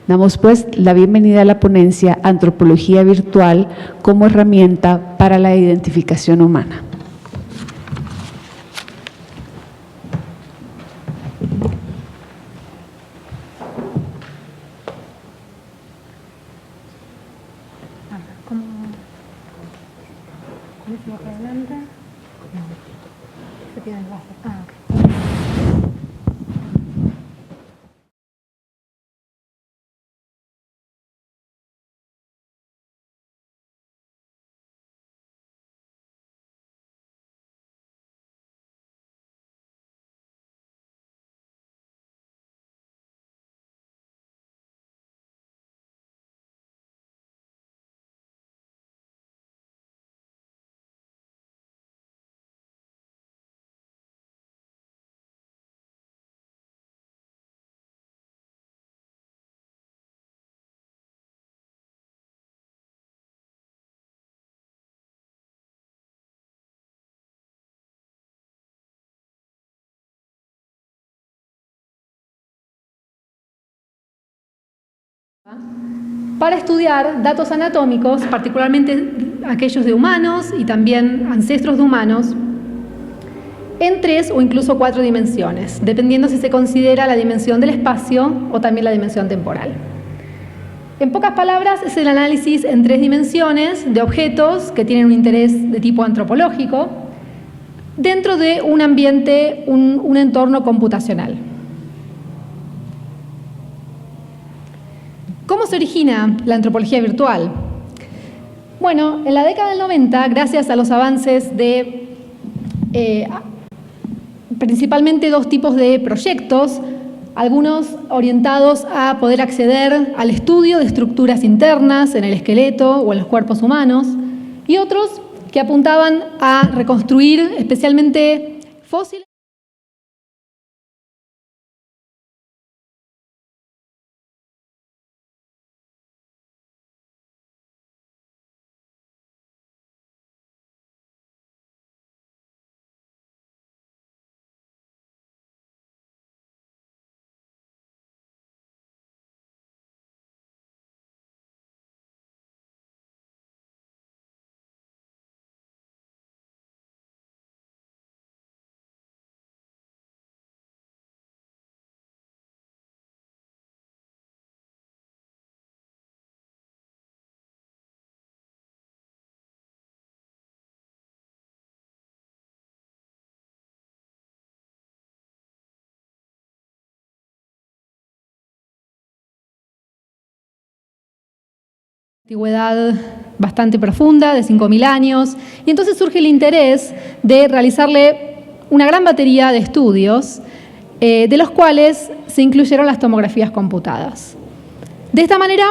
Damos pues la bienvenida a la ponencia Antropología Virtual como herramienta para la identificación humana. Para estudiar datos anatómicos, particularmente aquellos de humanos y también ancestros de humanos, en 3 o incluso 4 dimensiones, dependiendo si se considera la dimensión del espacio o también la dimensión temporal. En pocas palabras, es el análisis en 3 dimensiones de objetos que tienen un interés de tipo antropológico dentro de un ambiente, un entorno computacional. ¿Cómo se origina la antropología virtual? Bueno, en la década del 90, gracias a los avances de principalmente 2 tipos de proyectos, algunos orientados a poder acceder al estudio de estructuras internas en el esqueleto o en los cuerpos humanos, y otros que apuntaban a reconstruir especialmente fósiles. Antigüedad bastante profunda, de 5.000 años, y entonces surge el interés de realizarle una gran batería de estudios, de los cuales se incluyeron las tomografías computadas. De esta manera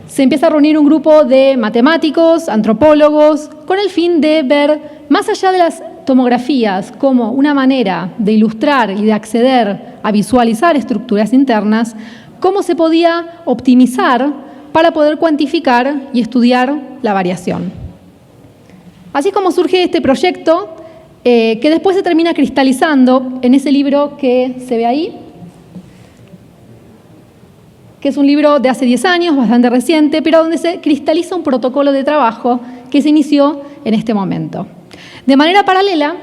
se empieza a reunir un grupo de matemáticos, antropólogos, con el fin de ver, más allá de las tomografías, como una manera de ilustrar y de acceder a visualizar estructuras internas, cómo se podía optimizar para poder cuantificar y estudiar la variación. Así es como surge este proyecto, que después se termina cristalizando en ese libro que se ve ahí, que es un libro de hace 10 años, bastante reciente, pero donde se cristaliza un protocolo de trabajo que se inició en este momento. De manera paralela,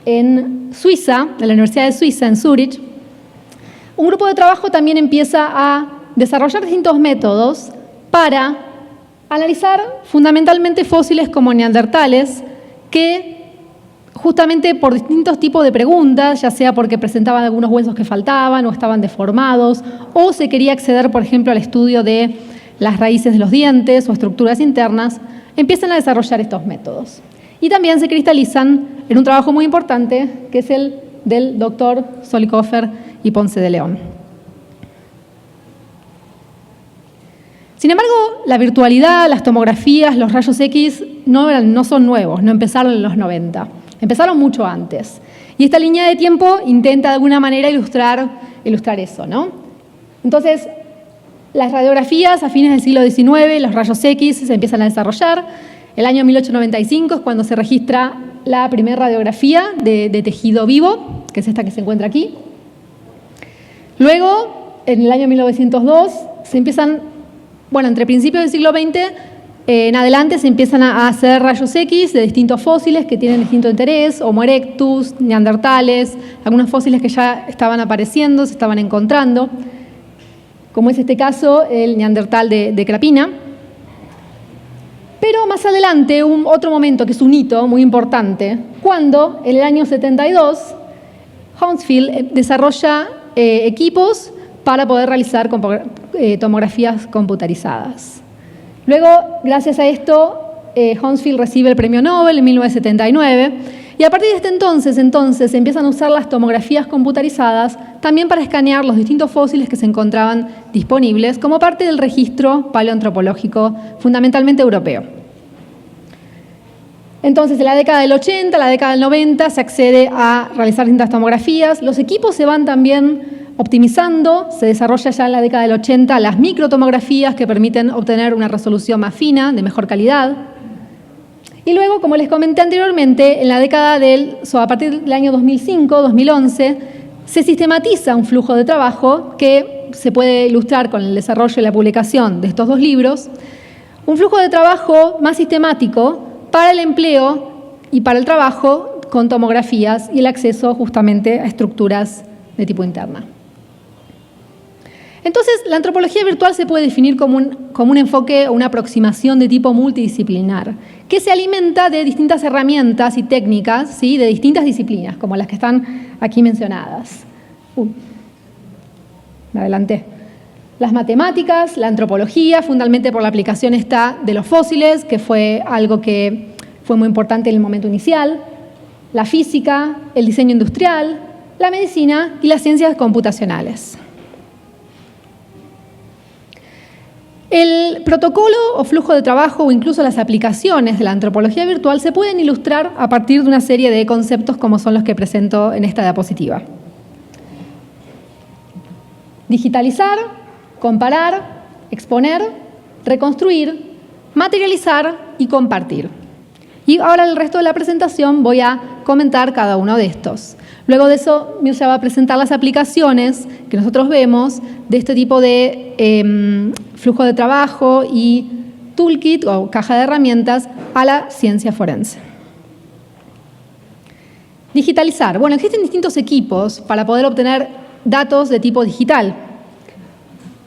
en Suiza, en la Universidad de Suiza, en Zúrich, un grupo de trabajo también empieza a desarrollar distintos métodos para analizar fundamentalmente fósiles como neandertales que justamente por distintos tipos de preguntas, ya sea porque presentaban algunos huesos que faltaban o estaban deformados, o se quería acceder, por ejemplo, al estudio de las raíces de los dientes o estructuras internas, empiezan a desarrollar estos métodos. Y también se cristalizan en un trabajo muy importante, que es el del doctor Zollikofer y Ponce de León. Sin embargo, la virtualidad, las tomografías, los rayos X no son nuevos, no empezaron en los 90, empezaron mucho antes. Y esta línea de tiempo intenta de alguna manera ilustrar eso, ¿no? Entonces, las radiografías a fines del siglo XIX, los rayos X se empiezan a desarrollar. El año 1895 es cuando se registra la primera radiografía de tejido vivo, que es esta que se encuentra aquí. Luego, en el año 1902, se empiezan, bueno, entre principios del siglo XX en adelante se empiezan a hacer rayos X de distintos fósiles que tienen distinto interés, Homo erectus, neandertales, algunos fósiles que ya estaban apareciendo, se estaban encontrando, como es este caso, el neandertal de Krapina. Pero más adelante, otro momento que es un hito muy importante, cuando en el año 72 Hounsfield desarrolla equipos para poder realizar tomografías computarizadas. Luego, gracias a esto, Hounsfield recibe el premio Nobel en 1979 y a partir de este entonces se empiezan a usar las tomografías computarizadas también para escanear los distintos fósiles que se encontraban disponibles como parte del registro paleoantropológico fundamentalmente europeo. Entonces, en la década del 80, la década del 90, se accede a realizar distintas tomografías. Los equipos se van también optimizando, se desarrolla ya en la década del 80 las microtomografías que permiten obtener una resolución más fina, de mejor calidad. Y luego, como les comenté anteriormente, en la década a partir del año 2005-2011, se sistematiza un flujo de trabajo que se puede ilustrar con el desarrollo y la publicación de estos dos libros, un flujo de trabajo más sistemático para el empleo y para el trabajo con tomografías y el acceso justamente a estructuras de tipo interna. Entonces, la antropología virtual se puede definir como un enfoque o una aproximación de tipo multidisciplinar, que se alimenta de distintas herramientas y técnicas, ¿sí?, de distintas disciplinas, como las que están aquí mencionadas. Me adelanté. Las matemáticas, la antropología, fundamentalmente por la aplicación de los fósiles, que fue algo que fue muy importante en el momento inicial, la física, el diseño industrial, la medicina y las ciencias computacionales. El protocolo o flujo de trabajo o incluso las aplicaciones de la antropología virtual se pueden ilustrar a partir de una serie de conceptos como son los que presento en esta diapositiva. Digitalizar, comparar, exponer, reconstruir, materializar y compartir. Y ahora en el resto de la presentación voy a comentar cada uno de estos. Luego de eso, Mircea va a presentar las aplicaciones que nosotros vemos de este tipo de flujo de trabajo y toolkit o caja de herramientas a la ciencia forense. Digitalizar. Bueno, existen distintos equipos para poder obtener datos de tipo digital.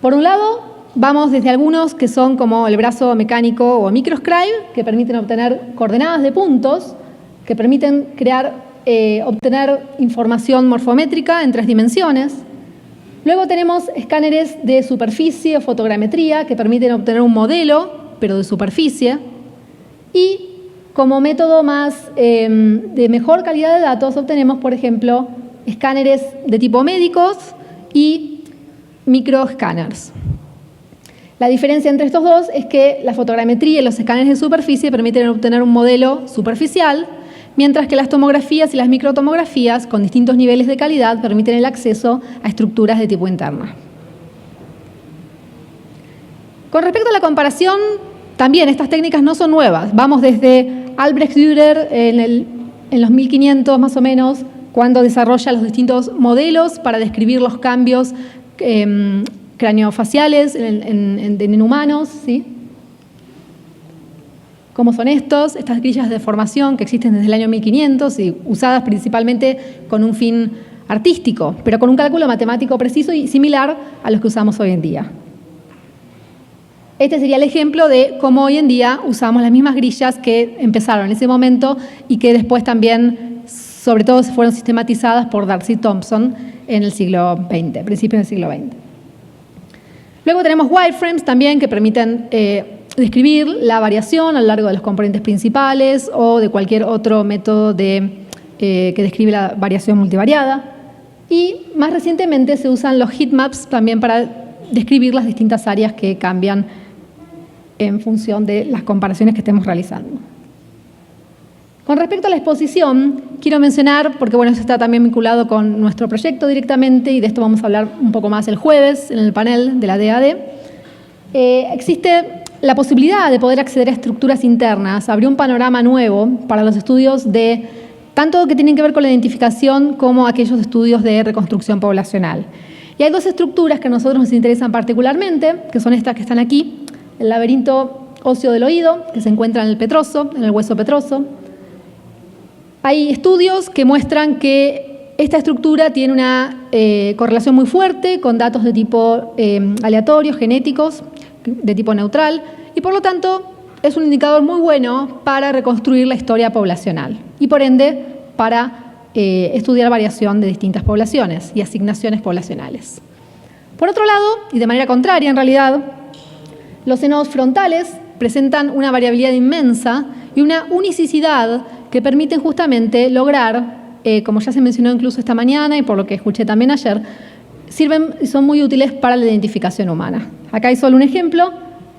Por un lado, vamos desde algunos que son como el brazo mecánico o microscribe, que permiten obtener coordenadas de puntos, que permiten obtener información morfométrica en 3 dimensiones. Luego tenemos escáneres de superficie o fotogrametría que permiten obtener un modelo, pero de superficie. Y como método más de mejor calidad de datos obtenemos, por ejemplo, escáneres de tipo médicos y microescáneres. La diferencia entre estos dos es que la fotogrametría y los escáneres de superficie permiten obtener un modelo superficial, mientras que las tomografías y las microtomografías, con distintos niveles de calidad, permiten el acceso a estructuras de tipo interna. Con respecto a la comparación, también estas técnicas no son nuevas. Vamos desde Albrecht Dürer en los 1500 más o menos, cuando desarrolla los distintos modelos para describir los cambios craneofaciales en humanos, ¿sí? ¿Cómo son estas grillas de deformación que existen desde el año 1500 y usadas principalmente con un fin artístico, pero con un cálculo matemático preciso y similar a los que usamos hoy en día? Este sería el ejemplo de cómo hoy en día usamos las mismas grillas que empezaron en ese momento y que después también, sobre todo, fueron sistematizadas por Darcy Thompson en el siglo XX, principios del siglo XX. Luego tenemos wireframes también que permiten describir la variación a lo largo de los componentes principales o de cualquier otro método que describe la variación multivariada. Y más recientemente se usan los heatmaps también para describir las distintas áreas que cambian en función de las comparaciones que estemos realizando. Con respecto a la exposición, quiero mencionar, porque bueno, eso está también vinculado con nuestro proyecto directamente y de esto vamos a hablar un poco más el jueves en el panel de la DAD. Existe la posibilidad de poder acceder a estructuras internas, abrió un panorama nuevo para los estudios de tanto que tienen que ver con la identificación como aquellos estudios de reconstrucción poblacional. Y hay dos estructuras que a nosotros nos interesan particularmente, que son estas que están aquí, el laberinto óseo del oído, que se encuentra en el petroso, en el hueso petroso. Hay estudios que muestran que esta estructura tiene una correlación muy fuerte con datos de tipo aleatorios, genéticos, de tipo neutral, y por lo tanto es un indicador muy bueno para reconstruir la historia poblacional y por ende para estudiar variación de distintas poblaciones y asignaciones poblacionales. Por otro lado, y de manera contraria en realidad, los senos frontales presentan una variabilidad inmensa y una unicidad que permiten justamente lograr, como ya se mencionó incluso esta mañana y por lo que escuché también ayer, sirven y son muy útiles para la identificación humana. Acá hay solo un ejemplo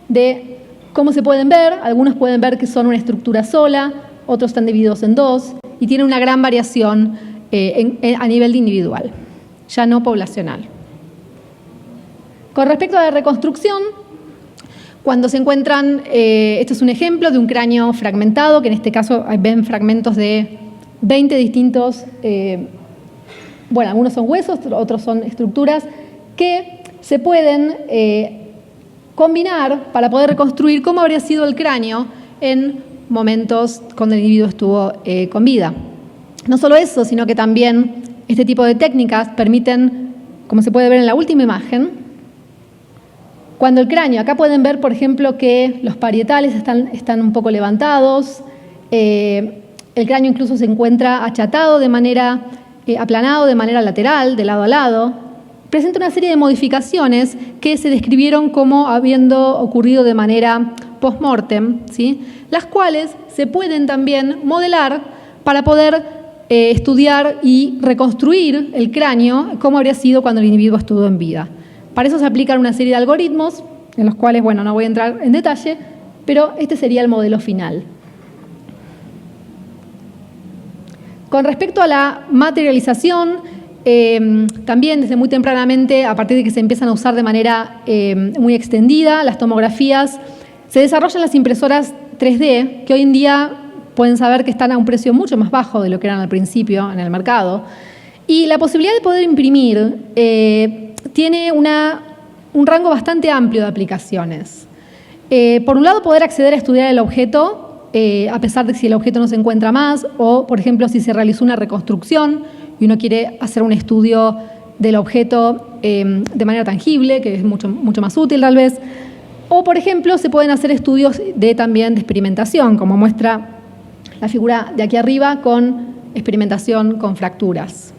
de cómo se pueden ver. Algunos pueden ver que son una estructura sola, otros están divididos en dos y tienen una gran variación a nivel de individual, ya no poblacional. Con respecto a la reconstrucción, cuando se encuentran, este es un ejemplo de un cráneo fragmentado, que en este caso ven fragmentos de 20 distintos, bueno, algunos son huesos, otros son estructuras, que se pueden combinar para poder reconstruir cómo habría sido el cráneo en momentos cuando el individuo estuvo con vida. No solo eso, sino que también este tipo de técnicas permiten, como se puede ver en la última imagen, cuando el cráneo, acá pueden ver, por ejemplo, que los parietales están un poco levantados, el cráneo incluso se encuentra achatado de manera, aplanado de manera lateral, de lado a lado. Presenta una serie de modificaciones que se describieron como habiendo ocurrido de manera post-mortem, ¿sí? Las cuales se pueden también modelar para poder estudiar y reconstruir el cráneo, cómo habría sido cuando el individuo estuvo en vida. Para eso se aplican una serie de algoritmos, en los cuales, bueno, no voy a entrar en detalle, pero este sería el modelo final. Con respecto a la materialización, también desde muy tempranamente, a partir de que se empiezan a usar de manera muy extendida las tomografías, se desarrollan las impresoras 3D, que hoy en día pueden saber que están a un precio mucho más bajo de lo que eran al principio en el mercado. Y la posibilidad de poder imprimir tiene un rango bastante amplio de aplicaciones. Por un lado, poder acceder a estudiar el objeto, a pesar de que si el objeto no se encuentra más, o, por ejemplo, si se realizó una reconstrucción y uno quiere hacer un estudio del objeto de manera tangible, que es mucho más útil tal vez. O, por ejemplo, se pueden hacer estudios también de experimentación, como muestra la figura de aquí arriba con experimentación con fracturas.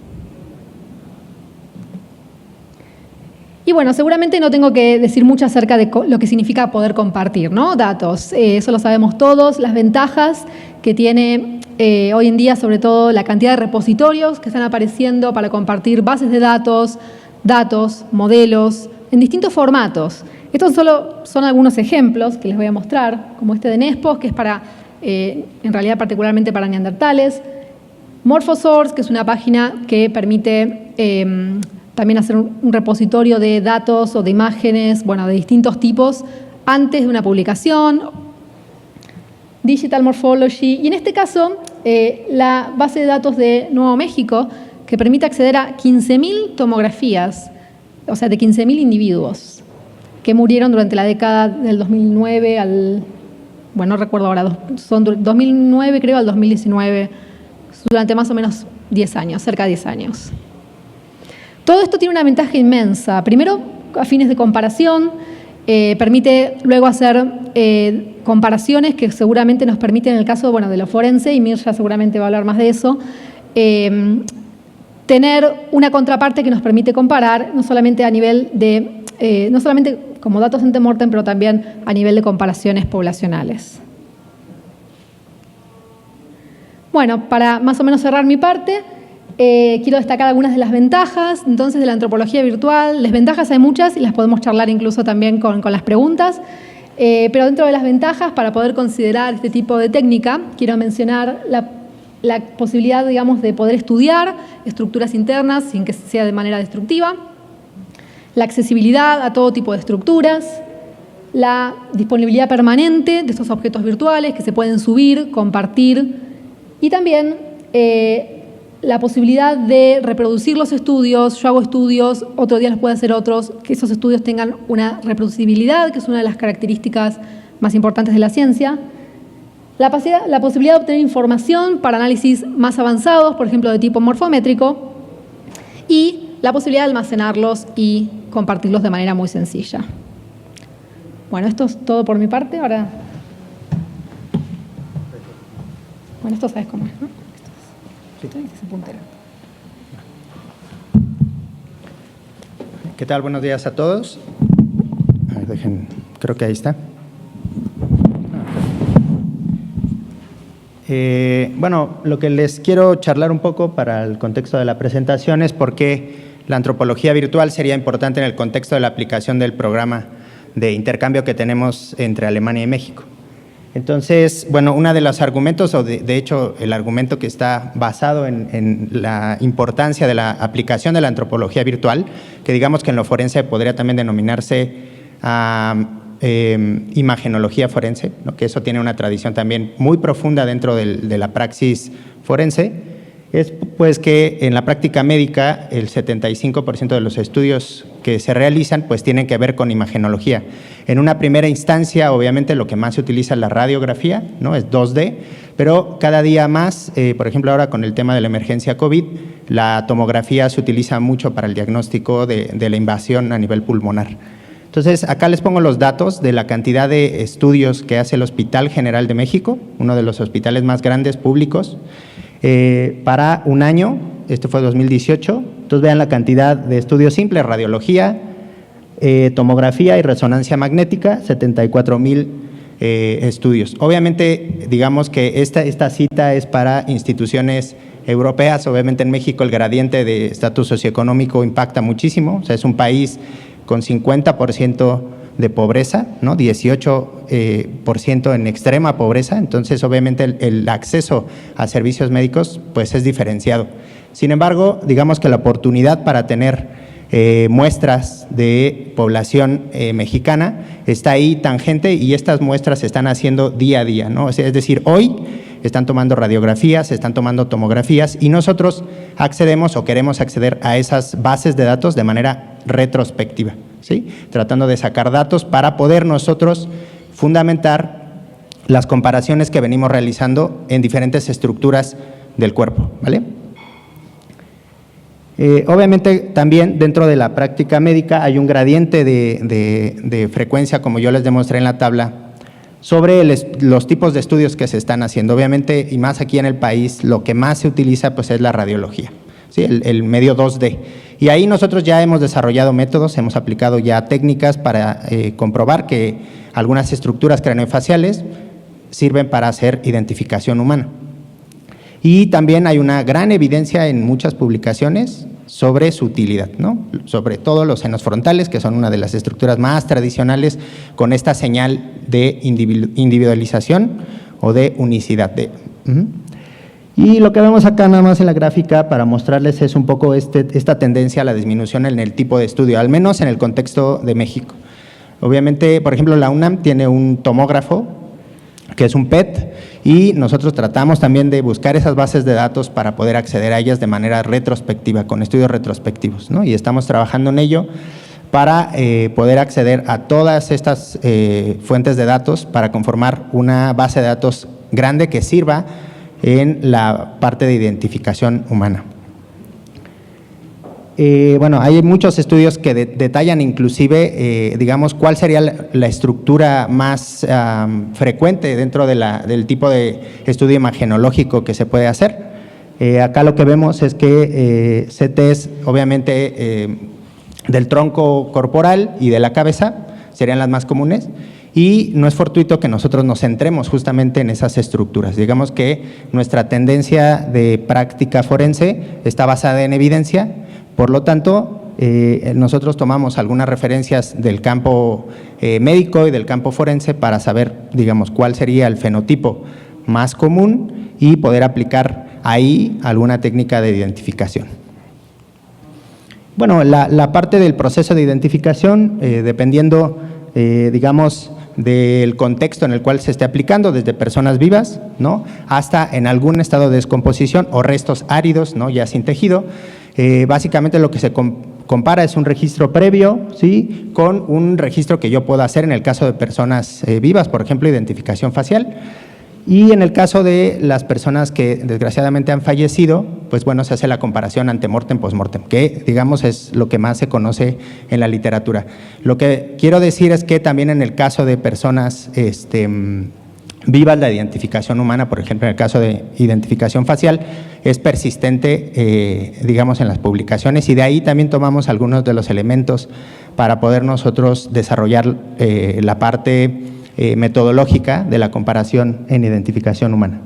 Y bueno, seguramente no tengo que decir mucho acerca de lo que significa poder compartir, ¿no? Datos. Eso lo sabemos todos, las ventajas que tiene hoy en día, sobre todo la cantidad de repositorios que están apareciendo para compartir bases de datos, modelos, en distintos formatos. Estos solo son algunos ejemplos que les voy a mostrar, como este de Nespos, que es para, en realidad particularmente para neandertales. Morphosource, que es una página que permite también hacer un repositorio de datos o de imágenes, bueno, de distintos tipos, antes de una publicación. Digital Morphology, y en este caso, la base de datos de Nuevo México, que permite acceder a 15.000 tomografías, o sea, de 15.000 individuos que murieron durante la década del 2009 al, bueno, no recuerdo ahora, son 2009 creo al 2019, durante más o menos 10 años, cerca de 10 años. Todo esto tiene una ventaja inmensa. Primero, a fines de comparación, permite luego hacer comparaciones que seguramente nos permiten, en el caso de lo forense, y Mirja seguramente va a hablar más de eso, tener una contraparte que nos permite comparar, no solamente a nivel de, no solamente como datos ante-mortem, pero también a nivel de comparaciones poblacionales. Bueno, para más o menos cerrar mi parte, quiero destacar algunas de las ventajas entonces de la antropología virtual. Las ventajas hay muchas y las podemos charlar incluso también con las preguntas, pero dentro de las ventajas para poder considerar este tipo de técnica quiero mencionar la posibilidad, digamos, de poder estudiar estructuras internas sin que sea de manera destructiva, la accesibilidad a todo tipo de estructuras, la disponibilidad permanente de estos objetos virtuales que se pueden subir, compartir y también la posibilidad de reproducir los estudios, yo hago estudios, otro día los puede hacer otros, que esos estudios tengan una reproducibilidad, que es una de las características más importantes de la ciencia. La posibilidad de obtener información para análisis más avanzados, por ejemplo, de tipo morfométrico, y la posibilidad de almacenarlos y compartirlos de manera muy sencilla. Bueno, esto es todo por mi parte. Ahora, bueno, esto sabes cómo es, ¿no? ¿Qué tal? Buenos días a todos. A ver, creo que ahí está. Bueno, lo que les quiero charlar un poco para el contexto de la presentación es por qué la antropología virtual sería importante en el contexto de la aplicación del programa de intercambio que tenemos entre Alemania y México. Entonces, bueno, uno de los argumentos, o de hecho el argumento que está basado en la importancia de la aplicación de la antropología virtual, que digamos que en lo forense podría también denominarse imagenología forense, ¿no? Que eso tiene una tradición también muy profunda dentro de la praxis forense, es pues que en la práctica médica el 75% de los estudios que se realizan pues tienen que ver con imagenología. En una primera instancia, obviamente, lo que más se utiliza es la radiografía, ¿no? Es 2D, pero cada día más, por ejemplo, ahora con el tema de la emergencia COVID, la tomografía se utiliza mucho para el diagnóstico de la invasión a nivel pulmonar. Entonces, acá les pongo los datos de la cantidad de estudios que hace el Hospital General de México, uno de los hospitales más grandes públicos, para un año. Este fue 2018. Entonces, vean la cantidad de estudios simples: radiología, tomografía y resonancia magnética, 74,000 estudios. Obviamente, digamos que esta cita es para instituciones europeas. Obviamente, en México el gradiente de estatus socioeconómico impacta muchísimo. O sea, es un país con 50% de pobreza, ¿no? 18% en extrema pobreza. Entonces, obviamente, el acceso a servicios médicos pues es diferenciado. Sin embargo, digamos que la oportunidad para tener muestras de población mexicana está ahí tangente, y estas muestras se están haciendo día a día, ¿no? Es decir, hoy están tomando radiografías, están tomando tomografías, y nosotros accedemos o queremos acceder a esas bases de datos de manera retrospectiva, ¿sí? Tratando de sacar datos para poder nosotros fundamentar las comparaciones que venimos realizando en diferentes estructuras del cuerpo, ¿vale? Obviamente, también dentro de la práctica médica hay un gradiente de frecuencia, como yo les demostré en la tabla, sobre los tipos de estudios que se están haciendo. Obviamente, y más aquí en el país, lo que más se utiliza pues es la radiología, ¿sí? El medio 2D. Y ahí nosotros ya hemos desarrollado métodos, hemos aplicado ya técnicas para comprobar que algunas estructuras craneofaciales sirven para hacer identificación humana. Y también hay una gran evidencia en muchas publicaciones sobre su utilidad, ¿no? Sobre todo los senos frontales, que son una de las estructuras más tradicionales con esta señal de individualización o de unicidad. Y lo que vemos acá nada más en la gráfica para mostrarles es un poco esta tendencia a la disminución en el tipo de estudio, al menos en el contexto de México. Obviamente, por ejemplo, la UNAM tiene un tomógrafo que es un PET, y nosotros tratamos también de buscar esas bases de datos para poder acceder a ellas de manera retrospectiva, con estudios retrospectivos, ¿no? Y estamos trabajando en ello para poder acceder a todas estas fuentes de datos para conformar una base de datos grande que sirva en la parte de identificación humana. Bueno, hay muchos estudios que detallan inclusive, digamos, cuál sería la estructura más frecuente dentro del tipo de estudio imagenológico que se puede hacer. Acá lo que vemos es que CTs, obviamente, del tronco corporal y de la cabeza serían las más comunes, y no es fortuito que nosotros nos centremos justamente en esas estructuras. Digamos que nuestra tendencia de práctica forense está basada en evidencia. Por lo tanto, nosotros tomamos algunas referencias del campo médico y del campo forense para saber, digamos, cuál sería el fenotipo más común y poder aplicar ahí alguna técnica de identificación. Bueno, la parte del proceso de identificación, dependiendo, digamos, del contexto en el cual se esté aplicando, desde personas vivas, ¿no?, hasta en algún estado de descomposición o restos áridos, ¿no?, ya sin tejido. Básicamente lo que se compara es un registro previo, ¿sí?, con un registro que yo puedo hacer en el caso de personas vivas, por ejemplo, identificación facial. Y en el caso de las personas que desgraciadamente han fallecido, pues bueno, se hace la comparación antemortem, postmortem, que digamos es lo que más se conoce en la literatura. Lo que quiero decir es que también en el caso de personas vivas, la identificación humana, por ejemplo, en el caso de identificación facial, es persistente, digamos, en las publicaciones, y de ahí también tomamos algunos de los elementos para poder nosotros desarrollar la parte metodológica de la comparación en identificación humana.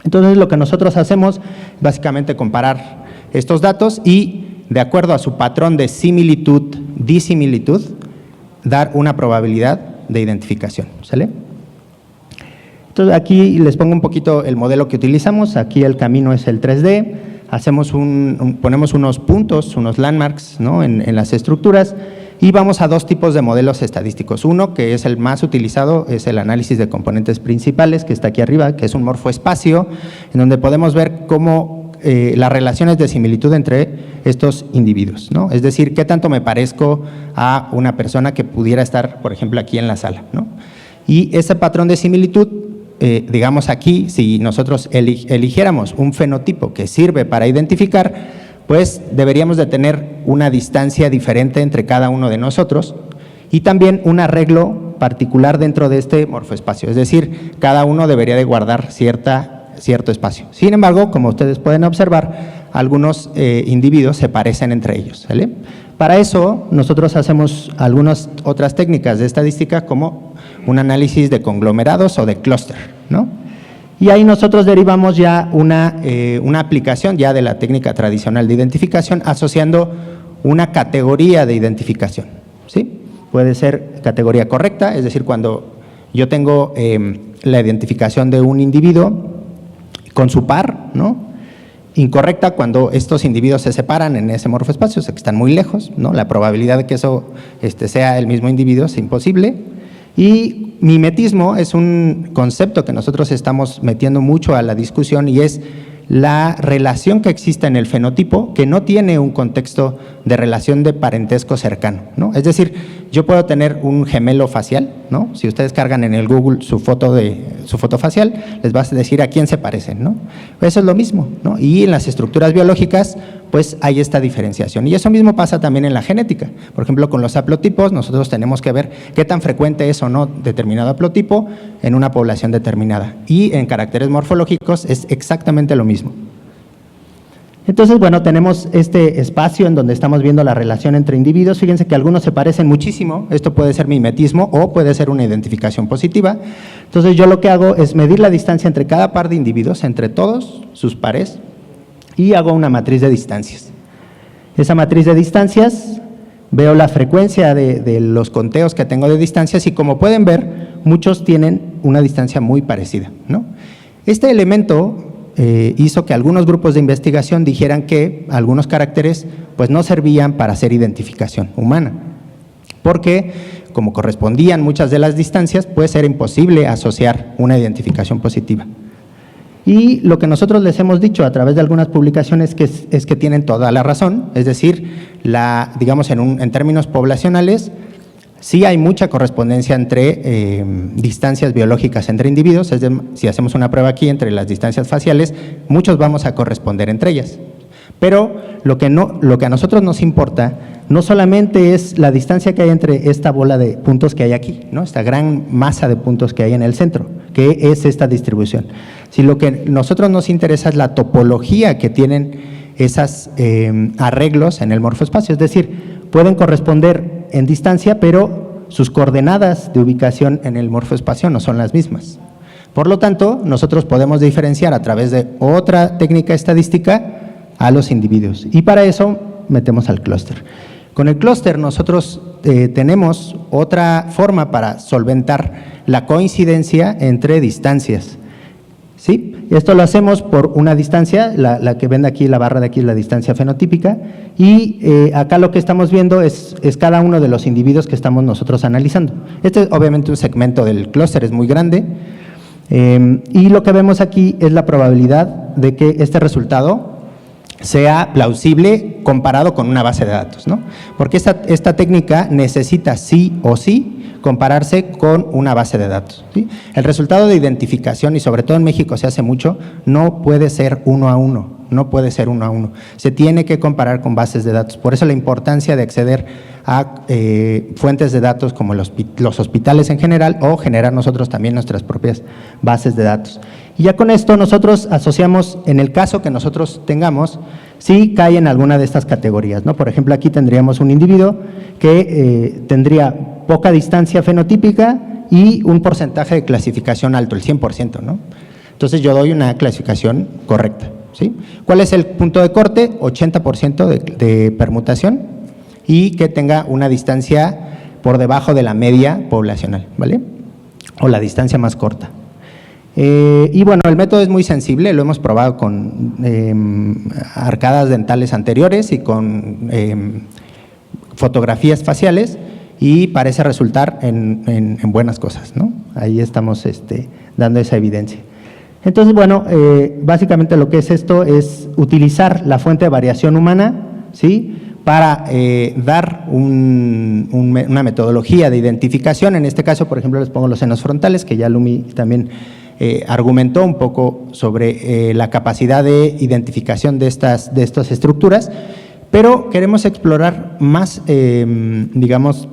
Entonces, lo que nosotros hacemos es básicamente comparar estos datos y, de acuerdo a su patrón de similitud, disimilitud, dar una probabilidad de identificación, ¿sale? Entonces, aquí les pongo un poquito el modelo que utilizamos. Aquí el camino es el 3D, ponemos unos puntos, unos landmarks, ¿no?, en las estructuras, y vamos a dos tipos de modelos estadísticos. Uno, que es el más utilizado, es el análisis de componentes principales, que está aquí arriba, que es un morfoespacio, en donde podemos ver cómo las relaciones de similitud entre estos individuos, ¿no? Es decir, qué tanto me parezco a una persona que pudiera estar, por ejemplo, aquí en la sala, ¿no? Y ese patrón de similitud, digamos aquí, si nosotros eligiéramos un fenotipo que sirve para identificar, pues deberíamos de tener una distancia diferente entre cada uno de nosotros y también un arreglo particular dentro de este morfoespacio, es decir, cada uno debería de guardar cierto espacio. Sin embargo, como ustedes pueden observar, algunos individuos se parecen entre ellos, ¿vale? Para eso, nosotros hacemos algunas otras técnicas de estadística, como un análisis de conglomerados o de clúster, ¿no? Y ahí nosotros derivamos ya una aplicación ya de la técnica tradicional de identificación, asociando una categoría de identificación, ¿sí? Puede ser categoría correcta, es decir, cuando yo tengo la identificación de un individuo con su par, ¿no? Incorrecta cuando estos individuos se separan en ese morfoespacio, o sea, que están muy lejos, ¿no? La probabilidad de que eso sea el mismo individuo es imposible. Y mimetismo es un concepto que nosotros estamos metiendo mucho a la discusión, y es la relación que existe en el fenotipo que no tiene un contexto de relación de parentesco cercano, ¿no? Es decir, yo puedo tener un gemelo facial, ¿no? Si ustedes cargan en el Google su foto facial, les va a decir a quién se parecen, ¿no? Eso es lo mismo, ¿no? Y en las estructuras biológicas, pues hay esta diferenciación. Y eso mismo pasa también en la genética. Por ejemplo, con los haplotipos, nosotros tenemos que ver qué tan frecuente es o no determinado haplotipo en una población determinada. Y en caracteres morfológicos es exactamente lo mismo. Entonces, bueno, tenemos este espacio en donde estamos viendo la relación entre individuos. Fíjense que algunos se parecen muchísimo. Esto puede ser mimetismo o puede ser una identificación positiva. Entonces, yo lo que hago es medir la distancia entre cada par de individuos, entre todos sus pares, y hago una matriz de distancias. Esa matriz de distancias, veo la frecuencia de los conteos que tengo de distancias, y como pueden ver, muchos tienen una distancia muy parecida, ¿no? Este elemento hizo que algunos grupos de investigación dijeran que algunos caracteres pues no servían para hacer identificación humana, porque como correspondían muchas de las distancias, pues era imposible asociar una identificación positiva. Y lo que nosotros les hemos dicho a través de algunas publicaciones es que tienen toda la razón, es decir, digamos en términos poblacionales, sí hay mucha correspondencia entre distancias biológicas entre individuos, es decir, si hacemos una prueba aquí entre las distancias faciales, muchos vamos a corresponder entre ellas. Pero lo que a nosotros nos importa no solamente es la distancia que hay entre esta bola de puntos que hay aquí, ¿no? Esta gran masa de puntos que hay en el centro, que es esta distribución. Si lo que a nosotros nos interesa es la topología que tienen esos arreglos en el morfoespacio, es decir, pueden corresponder en distancia, pero sus coordenadas de ubicación en el morfoespacio no son las mismas. Por lo tanto, nosotros podemos diferenciar a través de otra técnica estadística a los individuos, y para eso metemos al clúster. Con el clúster nosotros tenemos otra forma para solventar la coincidencia entre distancias, ¿sí? Esto lo hacemos por una distancia, la que ven aquí, la barra de aquí es la distancia fenotípica, y acá lo que estamos viendo es cada uno de los individuos que estamos nosotros analizando. Este es obviamente un segmento del clúster, es muy grande, y lo que vemos aquí es la probabilidad de que este resultado sea plausible comparado con una base de datos, ¿no? Porque esta técnica necesita sí o sí compararse con una base de datos, ¿sí? El resultado de identificación, y sobre todo en México se hace mucho, no puede ser uno a uno, no puede ser uno a uno. Se tiene que comparar con bases de datos. Por eso la importancia de acceder a fuentes de datos como los hospitales en general, o generar nosotros también nuestras propias bases de datos. Y ya con esto nosotros asociamos, en el caso que nosotros tengamos, si cae en alguna de estas categorías, ¿no? Por ejemplo, aquí tendríamos un individuo que tendría poca distancia fenotípica y un porcentaje de clasificación alto, el 100%, ¿no? Entonces yo doy una clasificación correcta, ¿sí? ¿Cuál es el punto de corte? 80% de permutación y que tenga una distancia por debajo de la media poblacional, ¿vale? O la distancia más corta. Y bueno, el método es muy sensible, lo hemos probado con arcadas dentales anteriores y con fotografías faciales, y parece resultar en buenas cosas, ¿no? Ahí estamos dando esa evidencia. Entonces, bueno, básicamente lo que es esto es utilizar la fuente de variación humana, ¿sí?, para dar una metodología de identificación. En este caso, por ejemplo, les pongo los senos frontales, que ya Lumi también argumentó un poco sobre la capacidad de identificación de estas estructuras, pero queremos explorar más, digamos,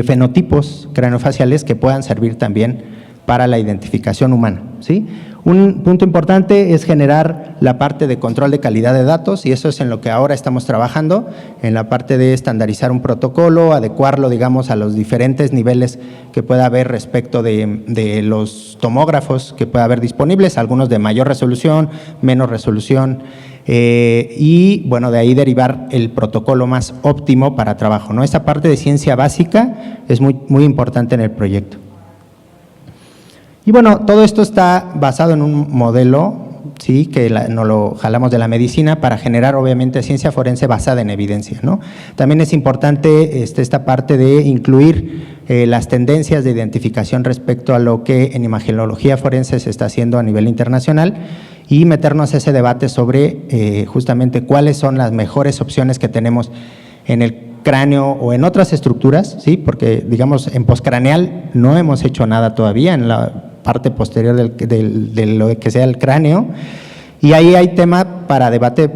fenotipos craneofaciales que puedan servir también para la identificación humana, ¿sí? Un punto importante es generar la parte de control de calidad de datos, y eso es en lo que ahora estamos trabajando, en la parte de estandarizar un protocolo, adecuarlo, digamos, a los diferentes niveles que pueda haber respecto de los tomógrafos que pueda haber disponibles, algunos de mayor resolución, menos resolución, y bueno, de ahí derivar el protocolo más óptimo para trabajo, ¿no? Esa parte de ciencia básica es muy importante en el proyecto. Y bueno, todo esto está basado en un modelo, sí, que nos lo jalamos de la medicina para generar obviamente ciencia forense basada en evidencia, ¿no? También es importante esta parte de incluir las tendencias de identificación respecto a lo que en imagenología forense se está haciendo a nivel internacional, y meternos a ese debate sobre justamente cuáles son las mejores opciones que tenemos en el cráneo o en otras estructuras, ¿sí? Porque digamos en postcraneal no hemos hecho nada todavía en la parte posterior de lo que sea el cráneo, y ahí hay tema para debate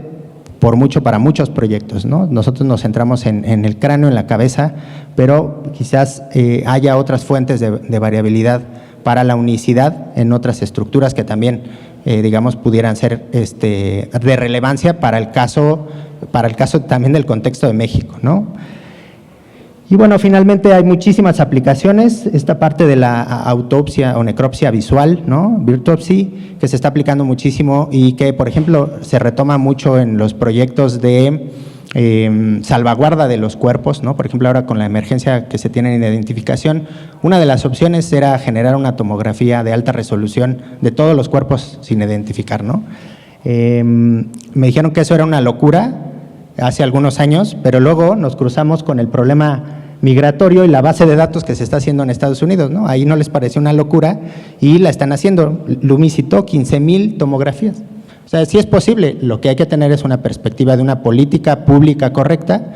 para muchos proyectos, ¿no? Nosotros nos centramos en el cráneo, en la cabeza, pero quizás haya otras fuentes de variabilidad para la unicidad en otras estructuras que también, digamos, pudieran ser de relevancia para el caso también del contexto de México, ¿no? Y bueno, finalmente hay muchísimas aplicaciones, esta parte de la autopsia o necropsia visual, ¿no? Virtuopsy, que se está aplicando muchísimo y que, por ejemplo, se retoma mucho en los proyectos de salvaguarda de los cuerpos, ¿no? Por ejemplo, ahora con la emergencia que se tiene en identificación, una de las opciones era generar una tomografía de alta resolución de todos los cuerpos sin identificar, ¿no? Me dijeron que eso era una locura hace algunos años, pero luego nos cruzamos con el problema migratorio y la base de datos que se está haciendo en Estados Unidos, ¿no? Ahí no les pareció una locura y la están haciendo. Lumi citó 15,000 tomografías. O sea, sí es posible, lo que hay que tener es una perspectiva de una política pública correcta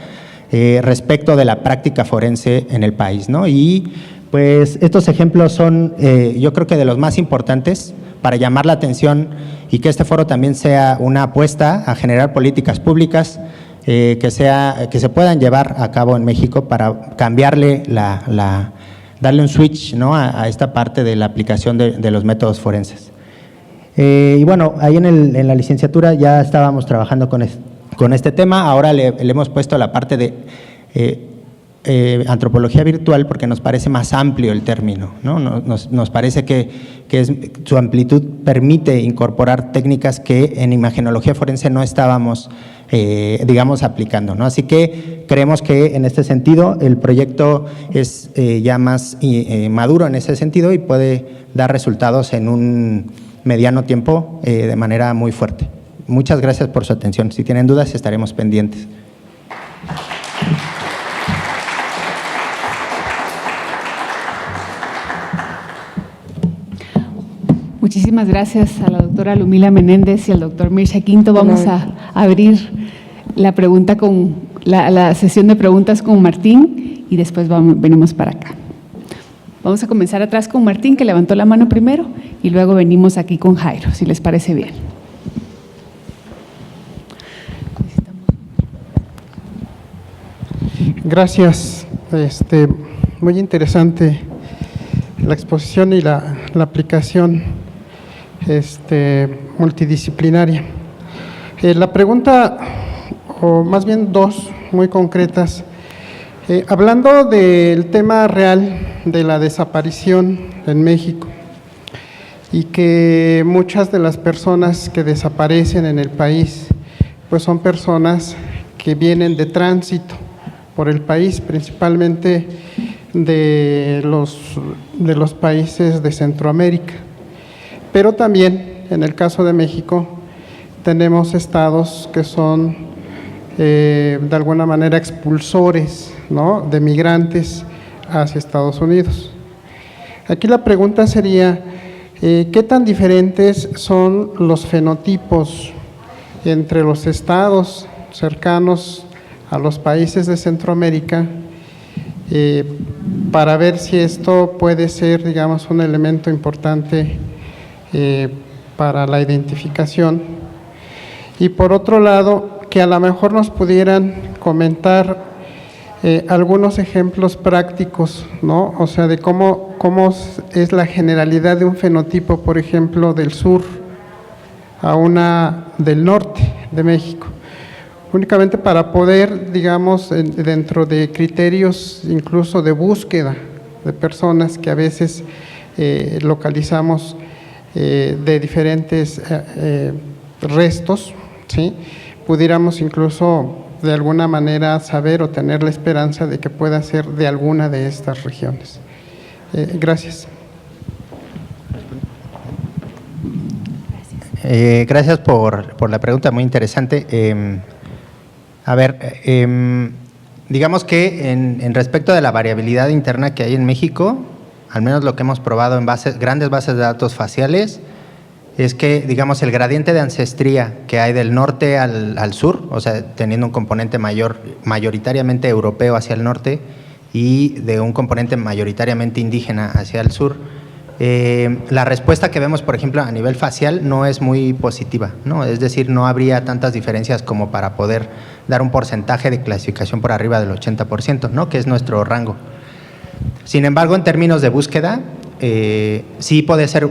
respecto de la práctica forense en el país, ¿no? Y pues estos ejemplos son, yo creo que de los más importantes para llamar la atención y que este foro también sea una apuesta a generar políticas públicas que se puedan llevar a cabo en México para cambiarle darle un switch, ¿no? a esta parte de la aplicación de los métodos forenses. Y bueno, ahí en la licenciatura ya estábamos trabajando con este tema. Ahora le hemos puesto la parte de antropología virtual porque nos parece más amplio el término, ¿no? Nos parece que su amplitud permite incorporar técnicas que en imagenología forense no estábamos, digamos, aplicando, ¿no? Así que creemos que en este sentido el proyecto es ya más maduro en ese sentido y puede dar resultados en mediano tiempo de manera muy fuerte. Muchas gracias por su atención. Si tienen dudas, estaremos pendientes. Muchísimas gracias a la doctora Lumila Menéndez y al doctor Mircea Quinto. Vamos a abrir la pregunta con la sesión de preguntas con Martín y después venimos para acá. Vamos a comenzar atrás con Martín, que levantó la mano primero, y luego venimos aquí con Jairo, si les parece bien. Gracias. Muy interesante la exposición y la aplicación multidisciplinaria. La pregunta, o más bien dos muy concretas, hablando del tema real de la desaparición en México y que muchas de las personas que desaparecen en el país pues son personas que vienen de tránsito por el país, principalmente de los países de Centroamérica. Pero también, en el caso de México, tenemos estados que son de alguna manera expulsores, ¿no?, de migrantes hacia Estados Unidos. Aquí la pregunta sería, ¿qué tan diferentes son los fenotipos entre los estados cercanos a los países de Centroamérica para ver si esto puede ser, digamos, un elemento importante para la identificación? Y por otro lado, que a lo mejor nos pudieran comentar algunos ejemplos prácticos, ¿no? O sea, de cómo es la generalidad de un fenotipo, por ejemplo, del sur a una del norte de México. Únicamente para poder, digamos, dentro de criterios incluso de búsqueda de personas que a veces localizamos de diferentes restos, ¿sí?, pudiéramos incluso de alguna manera saber o tener la esperanza de que pueda ser de alguna de estas regiones. Gracias. Gracias por la pregunta, muy interesante. Digamos que en respecto de la variabilidad interna que hay en México, al menos lo que hemos probado en grandes bases de datos faciales, es que, digamos, el gradiente de ancestría que hay del norte al sur, o sea, teniendo un componente mayoritariamente europeo hacia el norte y de un componente mayoritariamente indígena hacia el sur, la respuesta que vemos, por ejemplo, a nivel facial no es muy positiva, ¿no? Es decir, no habría tantas diferencias como para poder dar un porcentaje de clasificación por arriba del 80%, ¿no?, que es nuestro rango. Sin embargo, en términos de búsqueda, sí puede ser,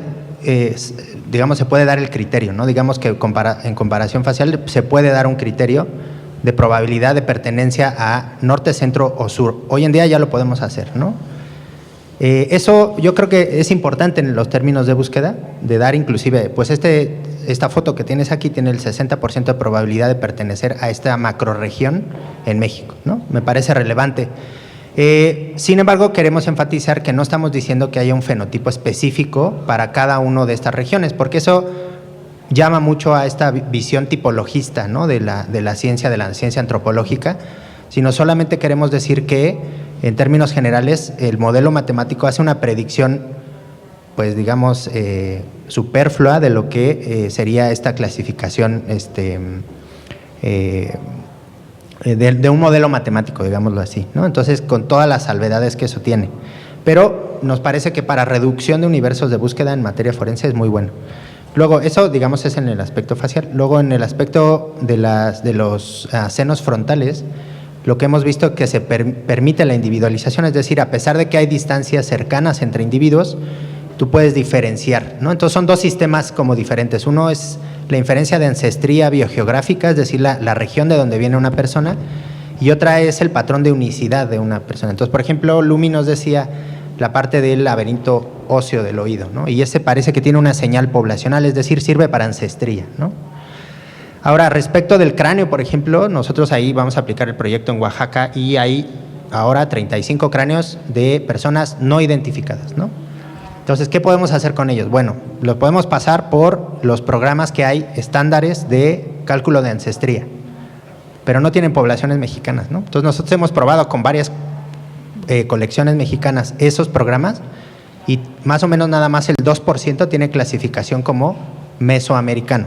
digamos, se puede dar el criterio, ¿no? Digamos que en comparación facial se puede dar un criterio de probabilidad de pertenencia a norte, centro o sur. Hoy en día ya lo podemos hacer, ¿no? Eso yo creo que es importante en los términos de búsqueda, de dar inclusive, pues esta foto que tienes aquí tiene el 60% de probabilidad de pertenecer a esta macrorregión en México, ¿no? Me parece relevante. Sin embargo, queremos enfatizar que no estamos diciendo que haya un fenotipo específico para cada una de estas regiones, porque eso llama mucho a esta visión tipologista, ¿no?, de la ciencia antropológica, sino solamente queremos decir que, en términos generales, el modelo matemático hace una predicción, pues digamos, superflua de lo que sería esta clasificación de un modelo matemático, digámoslo así, ¿no? Entonces, con todas las salvedades que eso tiene. Pero nos parece que para reducción de universos de búsqueda en materia forense es muy bueno. Luego, eso, digamos, es en el aspecto facial. Luego, en el aspecto de los senos frontales, lo que hemos visto es que se permite la individualización, es decir, a pesar de que hay distancias cercanas entre individuos, tú puedes diferenciar, ¿no? Entonces son dos sistemas como diferentes. Uno es la inferencia de ancestría biogeográfica, es decir, la región de donde viene una persona, y otra es el patrón de unicidad de una persona. Entonces, por ejemplo, Lumi nos decía la parte del laberinto óseo del oído, ¿no? Y ese parece que tiene una señal poblacional, es decir, sirve para ancestría, ¿no? Ahora, respecto del cráneo, por ejemplo, nosotros ahí vamos a aplicar el proyecto en Oaxaca y hay ahora 35 cráneos de personas no identificadas, ¿no? Entonces, ¿qué podemos hacer con ellos? Bueno, lo podemos pasar por los programas que hay estándares de cálculo de ancestría, pero no tienen poblaciones mexicanas, ¿no? Entonces, nosotros hemos probado con varias colecciones mexicanas esos programas y más o menos nada más el 2% tiene clasificación como mesoamericano.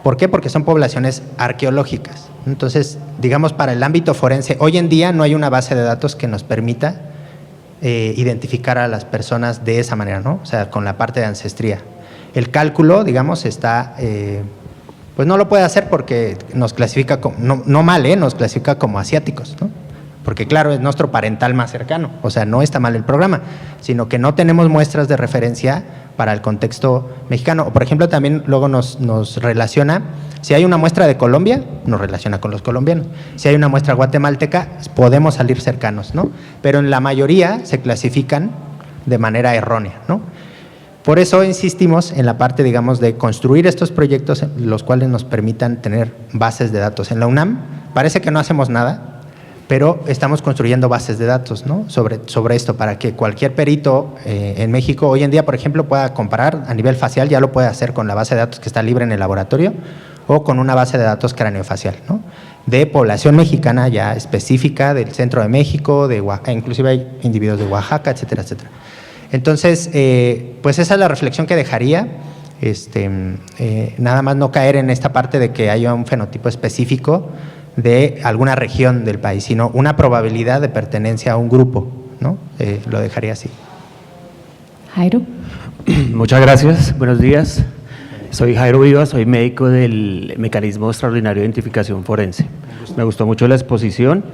¿Por qué? Porque son poblaciones arqueológicas. Entonces, digamos, para el ámbito forense, hoy en día no hay una base de datos que nos permita identificar a las personas de esa manera, ¿no? O sea, con la parte de ancestría. El cálculo, digamos, está, pues no lo puede hacer porque nos clasifica, como, no mal, nos clasifica como asiáticos, ¿no? Porque claro, es nuestro parental más cercano, o sea, no está mal el programa, sino que no tenemos muestras de referencia para el contexto mexicano. O por ejemplo, también luego nos relaciona, si hay una muestra de Colombia, nos relaciona con los colombianos. Si hay una muestra guatemalteca, podemos salir cercanos, ¿no? Pero en la mayoría se clasifican de manera errónea, ¿no? Por eso insistimos en la parte, digamos, de construir estos proyectos, los cuales nos permitan tener bases de datos. En la UNAM parece que no hacemos nada, pero estamos construyendo bases de datos, ¿no? sobre esto, para que cualquier perito en México hoy en día, por ejemplo, pueda comparar a nivel facial, ya lo puede hacer con la base de datos que está libre en el laboratorio o con una base de datos craneofacial, ¿no? De población mexicana ya específica del centro de México, inclusive hay individuos de Oaxaca, etcétera, etcétera. Entonces, pues esa es la reflexión que dejaría. Nada más no caer en esta parte de que haya un fenotipo específico de alguna región del país, sino una probabilidad de pertenencia a un grupo, ¿no? Lo dejaría así. Jairo. Muchas gracias, buenos días. Soy Jairo Vivas, soy médico del Mecanismo Extraordinario de Identificación Forense. Me gustó mucho la exposición,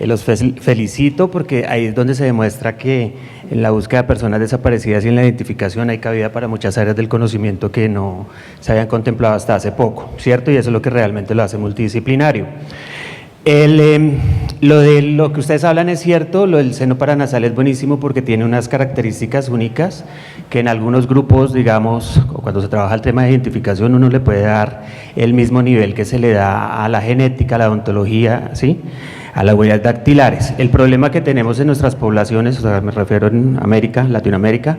los felicito porque ahí es donde se demuestra que en la búsqueda de personas desaparecidas y en la identificación hay cabida para muchas áreas del conocimiento que no se habían contemplado hasta hace poco, ¿cierto? Y eso es lo que realmente lo hace multidisciplinario. Lo que ustedes hablan es cierto, lo del seno paranasal es buenísimo porque tiene unas características únicas que en algunos grupos, digamos, cuando se trabaja el tema de identificación, uno le puede dar el mismo nivel que se le da a la genética, a la odontología, ¿sí?, a las huellas dactilares. El problema que tenemos en nuestras poblaciones, o sea, me refiero en América, Latinoamérica,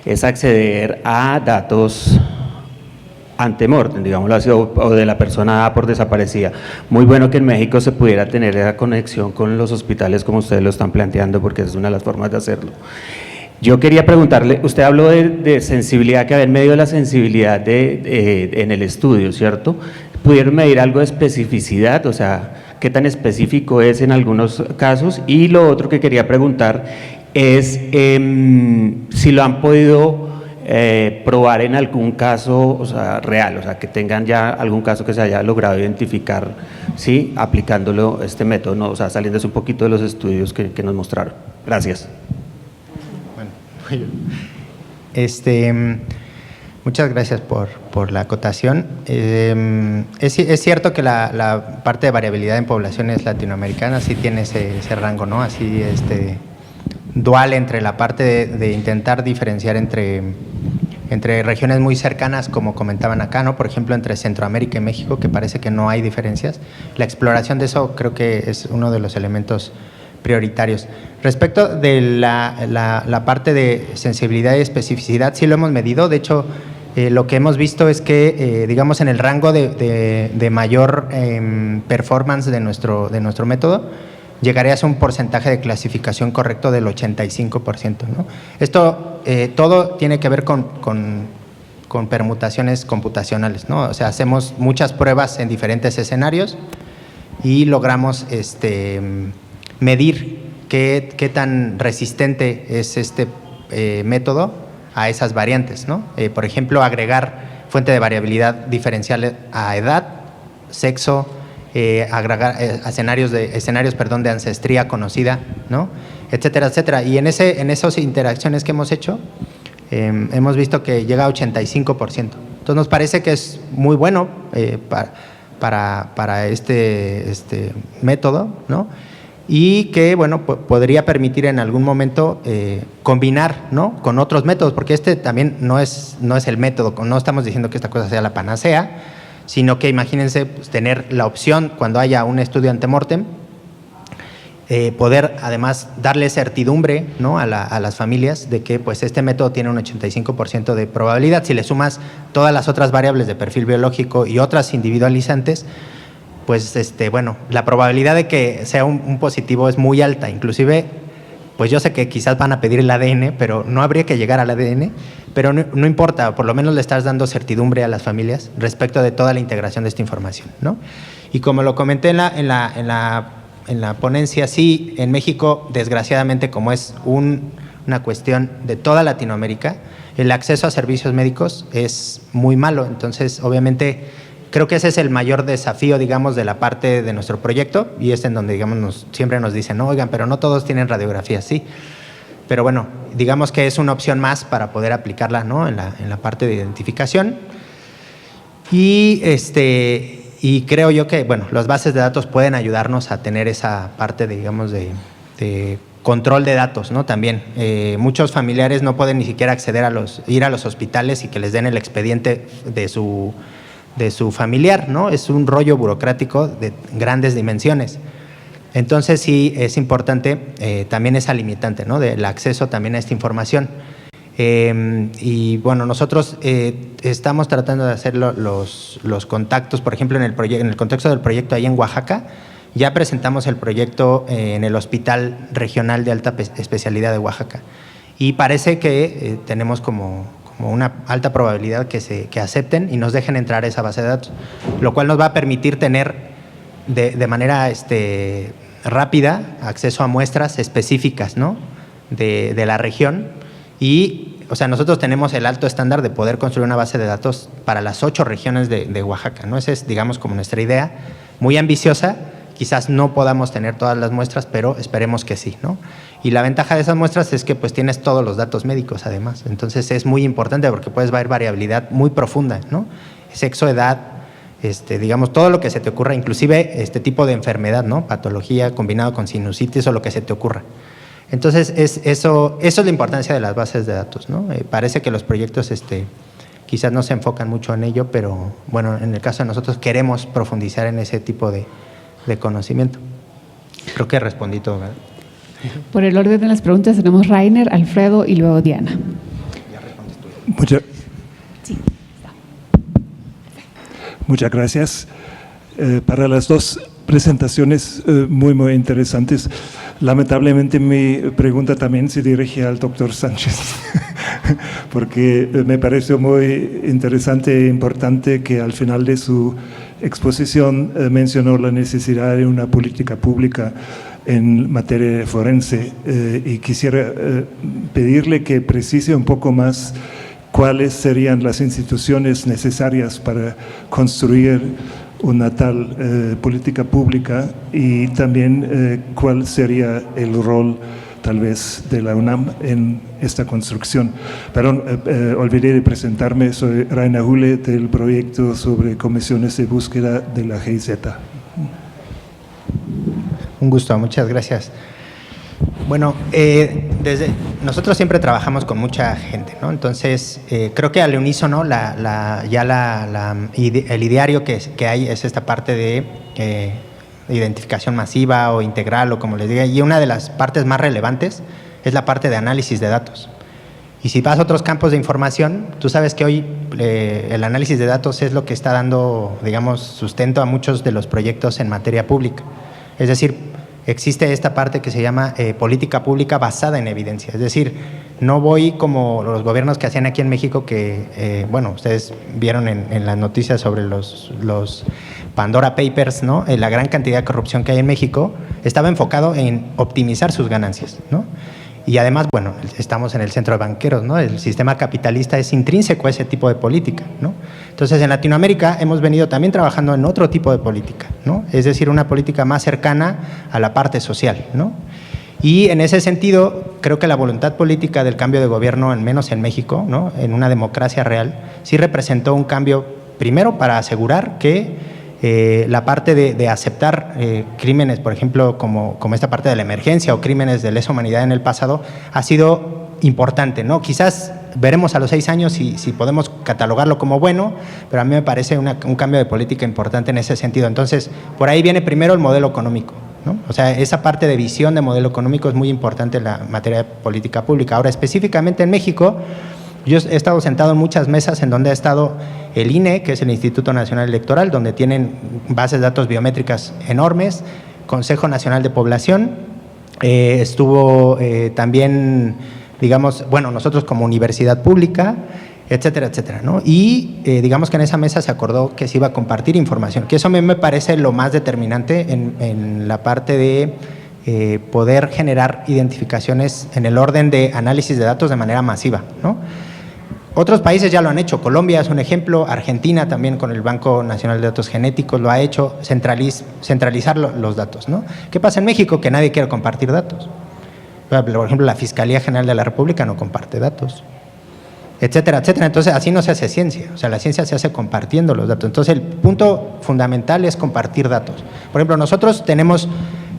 es acceder a datos antemortem, digámoslo así, o de la persona por desaparecida. Muy bueno que en México se pudiera tener esa conexión con los hospitales como ustedes lo están planteando, porque es una de las formas de hacerlo. Yo quería preguntarle, usted habló de sensibilidad, que había en medio de la sensibilidad en el estudio, ¿cierto? ¿Pudieron medir algo de especificidad? O sea, ¿qué tan específico es en algunos casos? Y lo otro que quería preguntar es si lo han podido probar en algún caso, o sea, real, o sea, que tengan ya algún caso que se haya logrado identificar, ¿sí?, aplicándolo este método, ¿no? O sea, saliéndose un poquito de los estudios que nos mostraron. Gracias. Bueno, muchas gracias por la acotación. Es cierto que la parte de variabilidad en poblaciones latinoamericanas sí tiene ese rango, ¿no? Así dual entre la parte de intentar diferenciar entre regiones muy cercanas, como comentaban acá, ¿no? Por ejemplo, entre Centroamérica y México, que parece que no hay diferencias. La exploración de eso creo que es uno de los elementos prioritarios. Respecto de la parte de sensibilidad y especificidad, sí lo hemos medido. De hecho, lo que hemos visto es que, digamos, en el rango de mayor performance de nuestro método, llegaría a ser un porcentaje de clasificación correcto del 85%, ¿no? Esto todo tiene que ver con permutaciones computacionales, ¿no? O sea, hacemos muchas pruebas en diferentes escenarios y logramos medir qué tan resistente es este método a esas variantes, ¿no? Por ejemplo, agregar fuente de variabilidad diferencial a edad, sexo, agregar escenarios de ancestría conocida, ¿no?, etcétera, etcétera. Y en esas interacciones que hemos hecho, hemos visto que llega a 85%. Entonces nos parece que es muy bueno para este método, ¿no? Y que, bueno, podría permitir en algún momento combinar, ¿no?, con otros métodos, porque también no es el método, no estamos diciendo que esta cosa sea la panacea, sino que imagínense, pues, tener la opción cuando haya un estudio antemortem poder además darle certidumbre, ¿no?, a las familias de que pues este método tiene un 85% de probabilidad. Si le sumas todas las otras variables de perfil biológico y otras individualizantes, pues bueno, la probabilidad de que sea un positivo es muy alta. Inclusive, pues yo sé que quizás van a pedir el ADN, pero no habría que llegar al ADN, pero no importa, por lo menos le estás dando certidumbre a las familias respecto de toda la integración de esta información, ¿no? Y como lo comenté en la ponencia, sí, en México, desgraciadamente, como es una cuestión de toda Latinoamérica, el acceso a servicios médicos es muy malo. Entonces, obviamente, creo que ese es el mayor desafío, digamos, de la parte de nuestro proyecto, y es en donde, digamos, siempre nos dicen, no, oigan, pero no todos tienen radiografía, sí. Pero bueno, digamos que es una opción más para poder aplicarla, ¿no?, en la parte de identificación. Y creo yo que, bueno, las bases de datos pueden ayudarnos a tener esa parte, digamos, de control de datos, ¿no? También muchos familiares no pueden ni siquiera acceder ir a los hospitales y que les den el expediente de su familiar, ¿no? Es un rollo burocrático de grandes dimensiones. Entonces sí es importante también esa limitante, ¿no?, del acceso también a esta información. Y bueno, nosotros estamos tratando de hacer los contactos, por ejemplo, en el contexto del proyecto ahí en Oaxaca. Ya presentamos el proyecto en el Hospital Regional de Alta Especialidad de Oaxaca, y parece que tenemos como una alta probabilidad que acepten y nos dejen entrar a esa base de datos, lo cual nos va a permitir tener de manera rápida acceso a muestras específicas, ¿no?, de la región. Y, o sea, nosotros tenemos el alto estándar de poder construir una base de datos para las 8 regiones de Oaxaca, ¿no? Esa es, digamos, como nuestra idea, muy ambiciosa. Quizás no podamos tener todas las muestras, pero esperemos que sí, ¿no? Y la ventaja de esas muestras es que pues tienes todos los datos médicos además. Entonces es muy importante porque puedes ver variabilidad muy profunda, ¿no? Sexo, edad, digamos, todo lo que se te ocurra, inclusive este tipo de enfermedad, ¿no?, patología combinado con sinusitis o lo que se te ocurra. Entonces, eso es la importancia de las bases de datos, ¿no? Parece que los proyectos quizás no se enfocan mucho en ello, pero bueno, en el caso de nosotros queremos profundizar en ese tipo de conocimiento. Creo que respondí todo, ¿verdad? Por el orden de las preguntas tenemos Rainer, Alfredo y luego Diana. Muchas gracias. Para las dos presentaciones muy interesantes. Lamentablemente mi pregunta también se dirige al doctor Sánchez, porque me pareció muy interesante e importante que al final de su exposición mencionó la necesidad de una política pública en materia forense, y quisiera pedirle que precise un poco más cuáles serían las instituciones necesarias para construir una tal política pública, y también cuál sería el rol tal vez de la UNAM en esta construcción. Perdón, olvidé de presentarme, soy Rainer Hule del proyecto sobre comisiones de búsqueda de la GIZ. Un gusto, muchas gracias. Bueno, nosotros siempre trabajamos con mucha gente, ¿no? Entonces, creo que al unísono el ideario que hay es esta parte de identificación masiva o integral, o como les diga, y una de las partes más relevantes es la parte de análisis de datos. Y si vas a otros campos de información, tú sabes que hoy el análisis de datos es lo que está dando, digamos, sustento a muchos de los proyectos en materia pública. Es decir, existe esta parte que se llama política pública basada en evidencia. Es decir, no voy como los gobiernos que hacían aquí en México que, bueno, ustedes vieron en las noticias sobre los Pandora Papers, ¿no? La gran cantidad de corrupción que hay en México estaba enfocado en optimizar sus ganancias, ¿no? Y además, bueno, estamos en el centro de banqueros, ¿no? El sistema capitalista es intrínseco a ese tipo de política, ¿no? Entonces, en Latinoamérica hemos venido también trabajando en otro tipo de política, ¿no? Es decir, una política más cercana a la parte social, ¿no? Y en ese sentido, creo que la voluntad política del cambio de gobierno, al menos en México, ¿no?, en una democracia real, sí representó un cambio, primero, para asegurar que la parte de aceptar crímenes, por ejemplo, como esta parte de la emergencia o crímenes de lesa humanidad en el pasado, ha sido importante, ¿no? Quizás veremos a los 6 años si podemos catalogarlo como bueno, pero a mí me parece un cambio de política importante en ese sentido. Entonces, por ahí viene primero el modelo económico, ¿no? O sea, esa parte de visión de modelo económico es muy importante en la materia de política pública. Ahora, específicamente en México, yo he estado sentado en muchas mesas en donde ha estado el INE, que es el Instituto Nacional Electoral, donde tienen bases de datos biométricas enormes, Consejo Nacional de Población, estuvo también, digamos, bueno, nosotros como universidad pública, etcétera, etcétera, ¿no? Y digamos que en esa mesa se acordó que se iba a compartir información, que eso a mí me parece lo más determinante en la parte de poder generar identificaciones en el orden de análisis de datos de manera masiva, ¿no? Otros países ya lo han hecho, Colombia es un ejemplo, Argentina también con el Banco Nacional de Datos Genéticos lo ha hecho, centralizar los datos, ¿no? ¿Qué pasa en México? Que nadie quiere compartir datos. Por ejemplo, la Fiscalía General de la República no comparte datos, etcétera, etcétera. Entonces, así no se hace ciencia, o sea, la ciencia se hace compartiendo los datos. Entonces, el punto fundamental es compartir datos. Por ejemplo, nosotros tenemos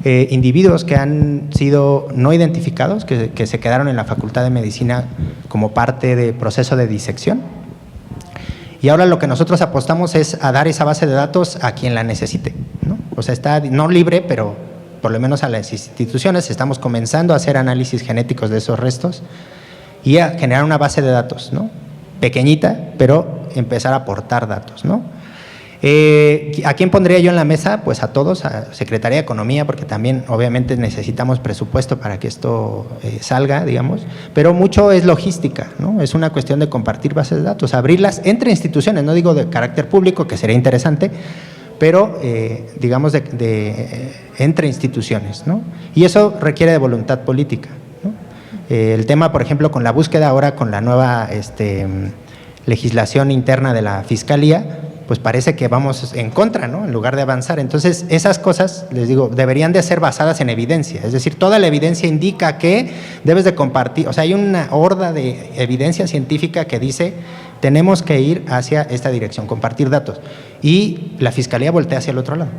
individuos que han sido no identificados, que se quedaron en la Facultad de Medicina como parte del proceso de disección. Y ahora lo que nosotros apostamos es a dar esa base de datos a quien la necesite, ¿no? O sea, está no libre, pero por lo menos a las instituciones estamos comenzando a hacer análisis genéticos de esos restos y a generar una base de datos, ¿no? Pequeñita, pero empezar a aportar datos, ¿no? ¿A quién pondría yo en la mesa? Pues a todos, a Secretaría de Economía, porque también obviamente necesitamos presupuesto para que esto salga, digamos, pero mucho es logística, ¿no? Es una cuestión de compartir bases de datos, abrirlas entre instituciones, no digo de carácter público, que sería interesante, pero digamos entre instituciones, ¿no? Y eso requiere de voluntad política, ¿no? El tema, por ejemplo, con la búsqueda ahora, con la nueva legislación interna de la Fiscalía, pues parece que vamos en contra, ¿no? En lugar de avanzar. Entonces, esas cosas, les digo, deberían de ser basadas en evidencia. Es decir, toda la evidencia indica que debes de compartir. O sea, hay una horda de evidencia científica que dice tenemos que ir hacia esta dirección, compartir datos. Y la Fiscalía voltea hacia el otro lado.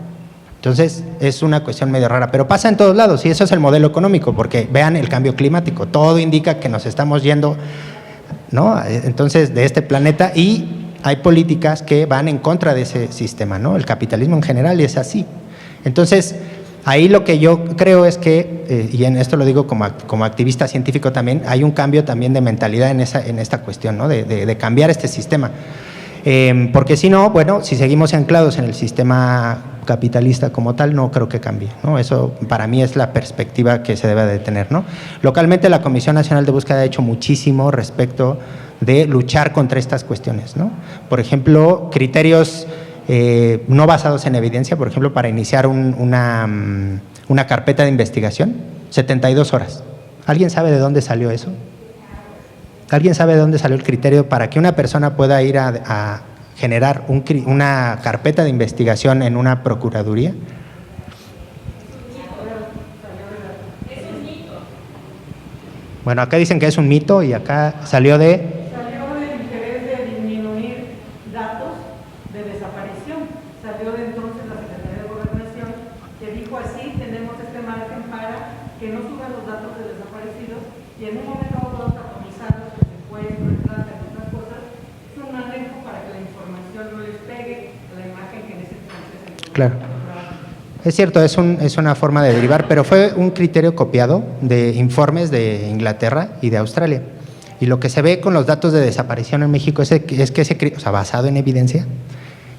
Entonces, es una cuestión medio rara, pero pasa en todos lados y eso es el modelo económico, porque vean el cambio climático. Todo indica que nos estamos yendo, ¿no? Entonces, de este planeta y hay políticas que van en contra de ese sistema, ¿no? El capitalismo en general es así. Entonces, ahí lo que yo creo es que, y en esto lo digo como activista científico también, hay un cambio también de mentalidad en esta cuestión, ¿no? De cambiar este sistema. Porque si no, bueno, si seguimos anclados en el sistema capitalista como tal, no creo que cambie, ¿no? Eso para mí es la perspectiva que se debe de tener, ¿no? Localmente la Comisión Nacional de Búsqueda ha hecho muchísimo respecto de luchar contra estas cuestiones, ¿no? Por ejemplo, criterios no basados en evidencia, por ejemplo, para iniciar una carpeta de investigación, 72 horas. ¿Alguien sabe de dónde salió eso? ¿Alguien sabe de dónde salió el criterio para que una persona pueda ir a generar una carpeta de investigación en una procuraduría? Bueno, acá dicen que es un mito y acá salió de... Salió del interés de disminuir datos de desaparición. Salió de entonces la Secretaría de Gobernación que dijo así, tenemos este margen para que no suban los datos de desaparecidos y en un momento todos atomizados, que se secuestran, tratan y otras cosas, es un manejo para que la información no les pegue a la imagen que en ese entonces... Claro. Es cierto, es una forma de derivar, pero fue un criterio copiado de informes de Inglaterra y de Australia. Y lo que se ve con los datos de desaparición en México es que o sea, basado en evidencia,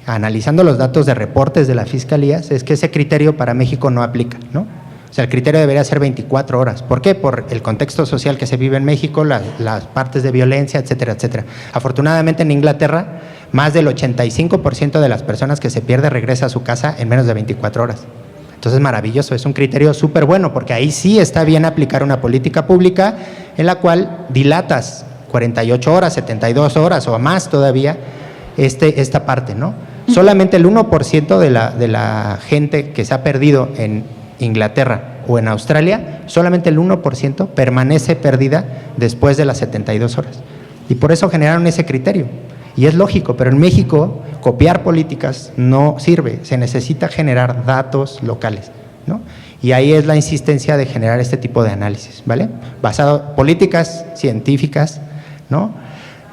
analizando los datos de reportes de la Fiscalía, es que ese criterio para México no aplica, ¿no? O sea, el criterio debería ser 24 horas. ¿Por qué? Por el contexto social que se vive en México, las partes de violencia, etcétera, etcétera. Afortunadamente en Inglaterra, más del 85% de las personas que se pierde regresa a su casa en menos de 24 horas. Entonces, maravilloso, es un criterio súper bueno, porque ahí sí está bien aplicar una política pública en la cual dilatas 48 horas, 72 horas o más todavía esta parte, ¿no? Solamente el 1% de la gente que se ha perdido en Inglaterra o en Australia, solamente el 1% permanece perdida después de las 72 horas. Y por eso generaron ese criterio. Y es lógico, pero en México copiar políticas no sirve, se necesita generar datos locales, ¿no? Y ahí es la insistencia de generar este tipo de análisis, ¿vale? Basado políticas científicas, ¿no?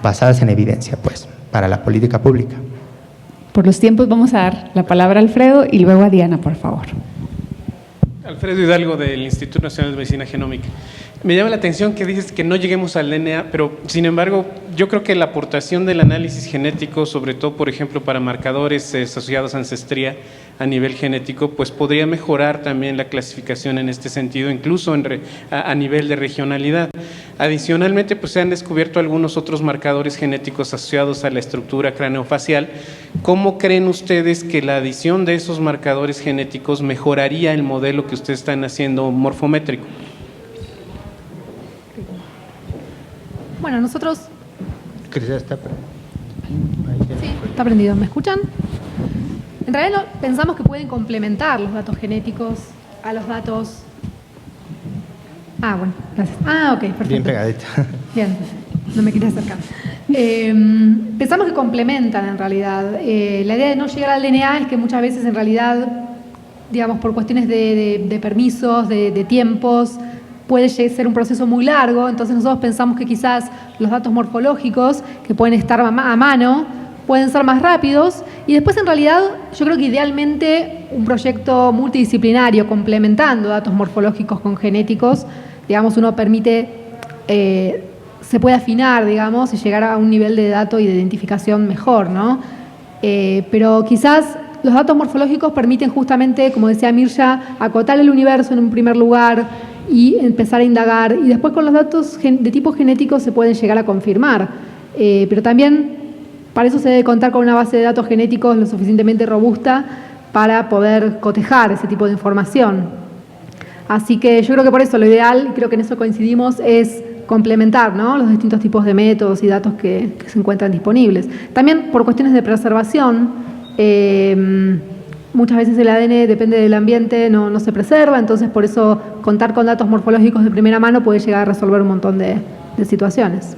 Basadas en evidencia, pues, para la política pública. Por los tiempos vamos a dar la palabra a Alfredo y luego a Diana, por favor. Alfredo Hidalgo, del Instituto Nacional de Medicina Genómica. Me llama la atención que dices que no lleguemos al DNA, pero sin embargo yo creo que la aportación del análisis genético, sobre todo por ejemplo para marcadores asociados a ancestría a nivel genético, pues podría mejorar también la clasificación en este sentido, incluso a nivel de regionalidad. Adicionalmente, pues se han descubierto algunos otros marcadores genéticos asociados a la estructura craneofacial. ¿Cómo creen ustedes que la adición de esos marcadores genéticos mejoraría el modelo que ustedes están haciendo morfométrico? Bueno, nosotros... Cris, está Sí, está prendido. ¿Me escuchan? En realidad pensamos que pueden complementar los datos genéticos a los datos... Ah, bueno, gracias. Ah, ok, perfecto. bien pegadito. Bien, no me quería acercar. Pensamos que complementan en realidad. La idea de no llegar al DNA es que muchas veces en realidad, digamos, por cuestiones de permisos, de tiempos, puede ser un proceso muy largo. Entonces nosotros pensamos que quizás los datos morfológicos que pueden estar a mano pueden ser más rápidos, y después en realidad yo creo que idealmente un proyecto multidisciplinario complementando datos morfológicos con genéticos, digamos, uno permite, se puede afinar, digamos, y llegar a un nivel de dato y de identificación mejor, ¿no? Pero quizás los datos morfológicos permiten justamente, como decía Mirja, acotar el universo en un primer lugar y empezar a indagar, y después con los datos de tipo genético se pueden llegar a confirmar, pero también para eso se debe contar con una base de datos genéticos lo suficientemente robusta para poder cotejar ese tipo de información. Así que yo creo que por eso lo ideal, y creo que en eso coincidimos, es complementar, ¿no?, los distintos tipos de métodos y datos que se encuentran disponibles. También por cuestiones de preservación, muchas veces el ADN depende del ambiente, no se preserva, entonces por eso contar con datos morfológicos de primera mano puede llegar a resolver un montón de situaciones.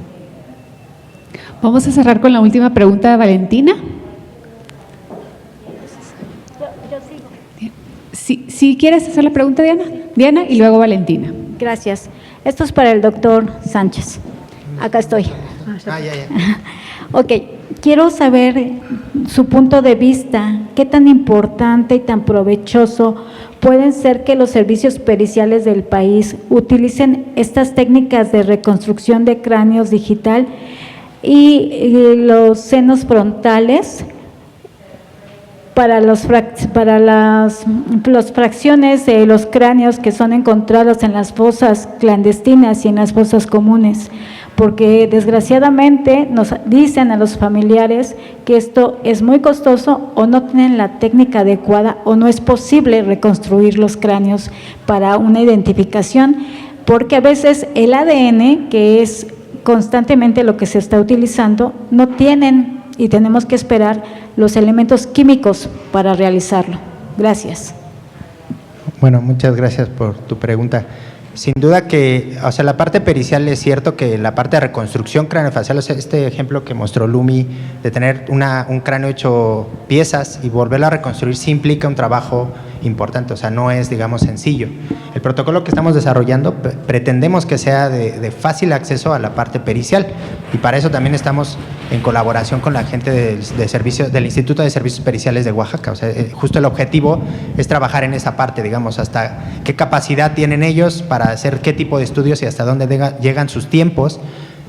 Vamos a cerrar con la última pregunta de Valentina. Yo sigo. Si quieres hacer la pregunta, Diana, y luego Valentina. Gracias. Esto es para el doctor Sánchez. Acá estoy. Ok, quiero saber su punto de vista. ¿Qué tan importante y tan provechoso pueden ser que los servicios periciales del país utilicen estas técnicas de reconstrucción de cráneos digital y los senos frontales para las fracciones de los cráneos que son encontrados en las fosas clandestinas y en las fosas comunes? Porque desgraciadamente nos dicen a los familiares que esto es muy costoso, o no tienen la técnica adecuada, o no es posible reconstruir los cráneos para una identificación, porque a veces el ADN, que es constantemente lo que se está utilizando, no tienen, y tenemos que esperar los elementos químicos para realizarlo. Gracias. Bueno, muchas gracias por tu pregunta. Sin duda que, o sea, la parte pericial es cierto que la parte de reconstrucción craneofacial, o sea, este ejemplo que mostró Lumi, de tener un cráneo hecho piezas y volverlo a reconstruir, sí implica un trabajo importante, o sea, no es, digamos, sencillo. El protocolo que estamos desarrollando pretendemos que sea de fácil acceso a la parte pericial, y para eso también estamos en colaboración con la gente del Instituto de Servicios Periciales de Oaxaca. O sea, justo el objetivo es trabajar en esa parte, digamos, hasta qué capacidad tienen ellos para hacer qué tipo de estudios y hasta dónde llegan sus tiempos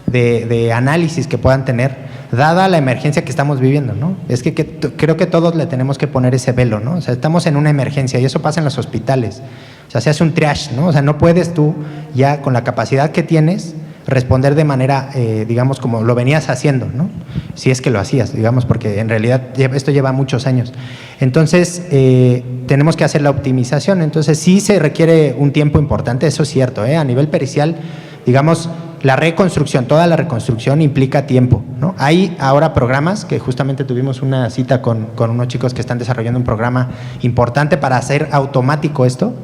de análisis que puedan tener, dada la emergencia que estamos viviendo, ¿no? Es que creo que todos le tenemos que poner ese velo, ¿no? O sea, estamos en una emergencia y eso pasa en los hospitales. O sea, se hace un triage, ¿no? O sea, no puedes tú ya con la capacidad que tienes responder de manera, digamos, como lo venías haciendo, ¿no? Si es que lo hacías, digamos, porque en realidad esto lleva muchos años. Entonces, tenemos que hacer la optimización. Entonces, sí se requiere un tiempo importante, eso es cierto, a nivel pericial, digamos, la reconstrucción, toda la reconstrucción implica tiempo, ¿no? Hay ahora programas, que justamente tuvimos una cita con unos chicos que están desarrollando un programa importante para hacer automático esto,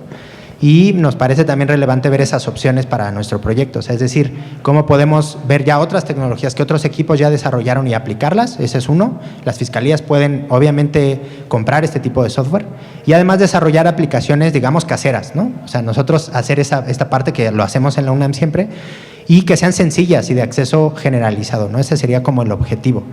y nos parece también relevante ver esas opciones para nuestro proyecto. O sea, es decir, cómo podemos ver ya otras tecnologías que otros equipos ya desarrollaron y aplicarlas. Ese es uno. Las fiscalías pueden, obviamente, comprar este tipo de software y además desarrollar aplicaciones, digamos, caseras, ¿no? O sea, nosotros hacer esta parte que lo hacemos en la UNAM siempre, y que sean sencillas y de acceso generalizado, ¿no? Ese sería como el objetivo.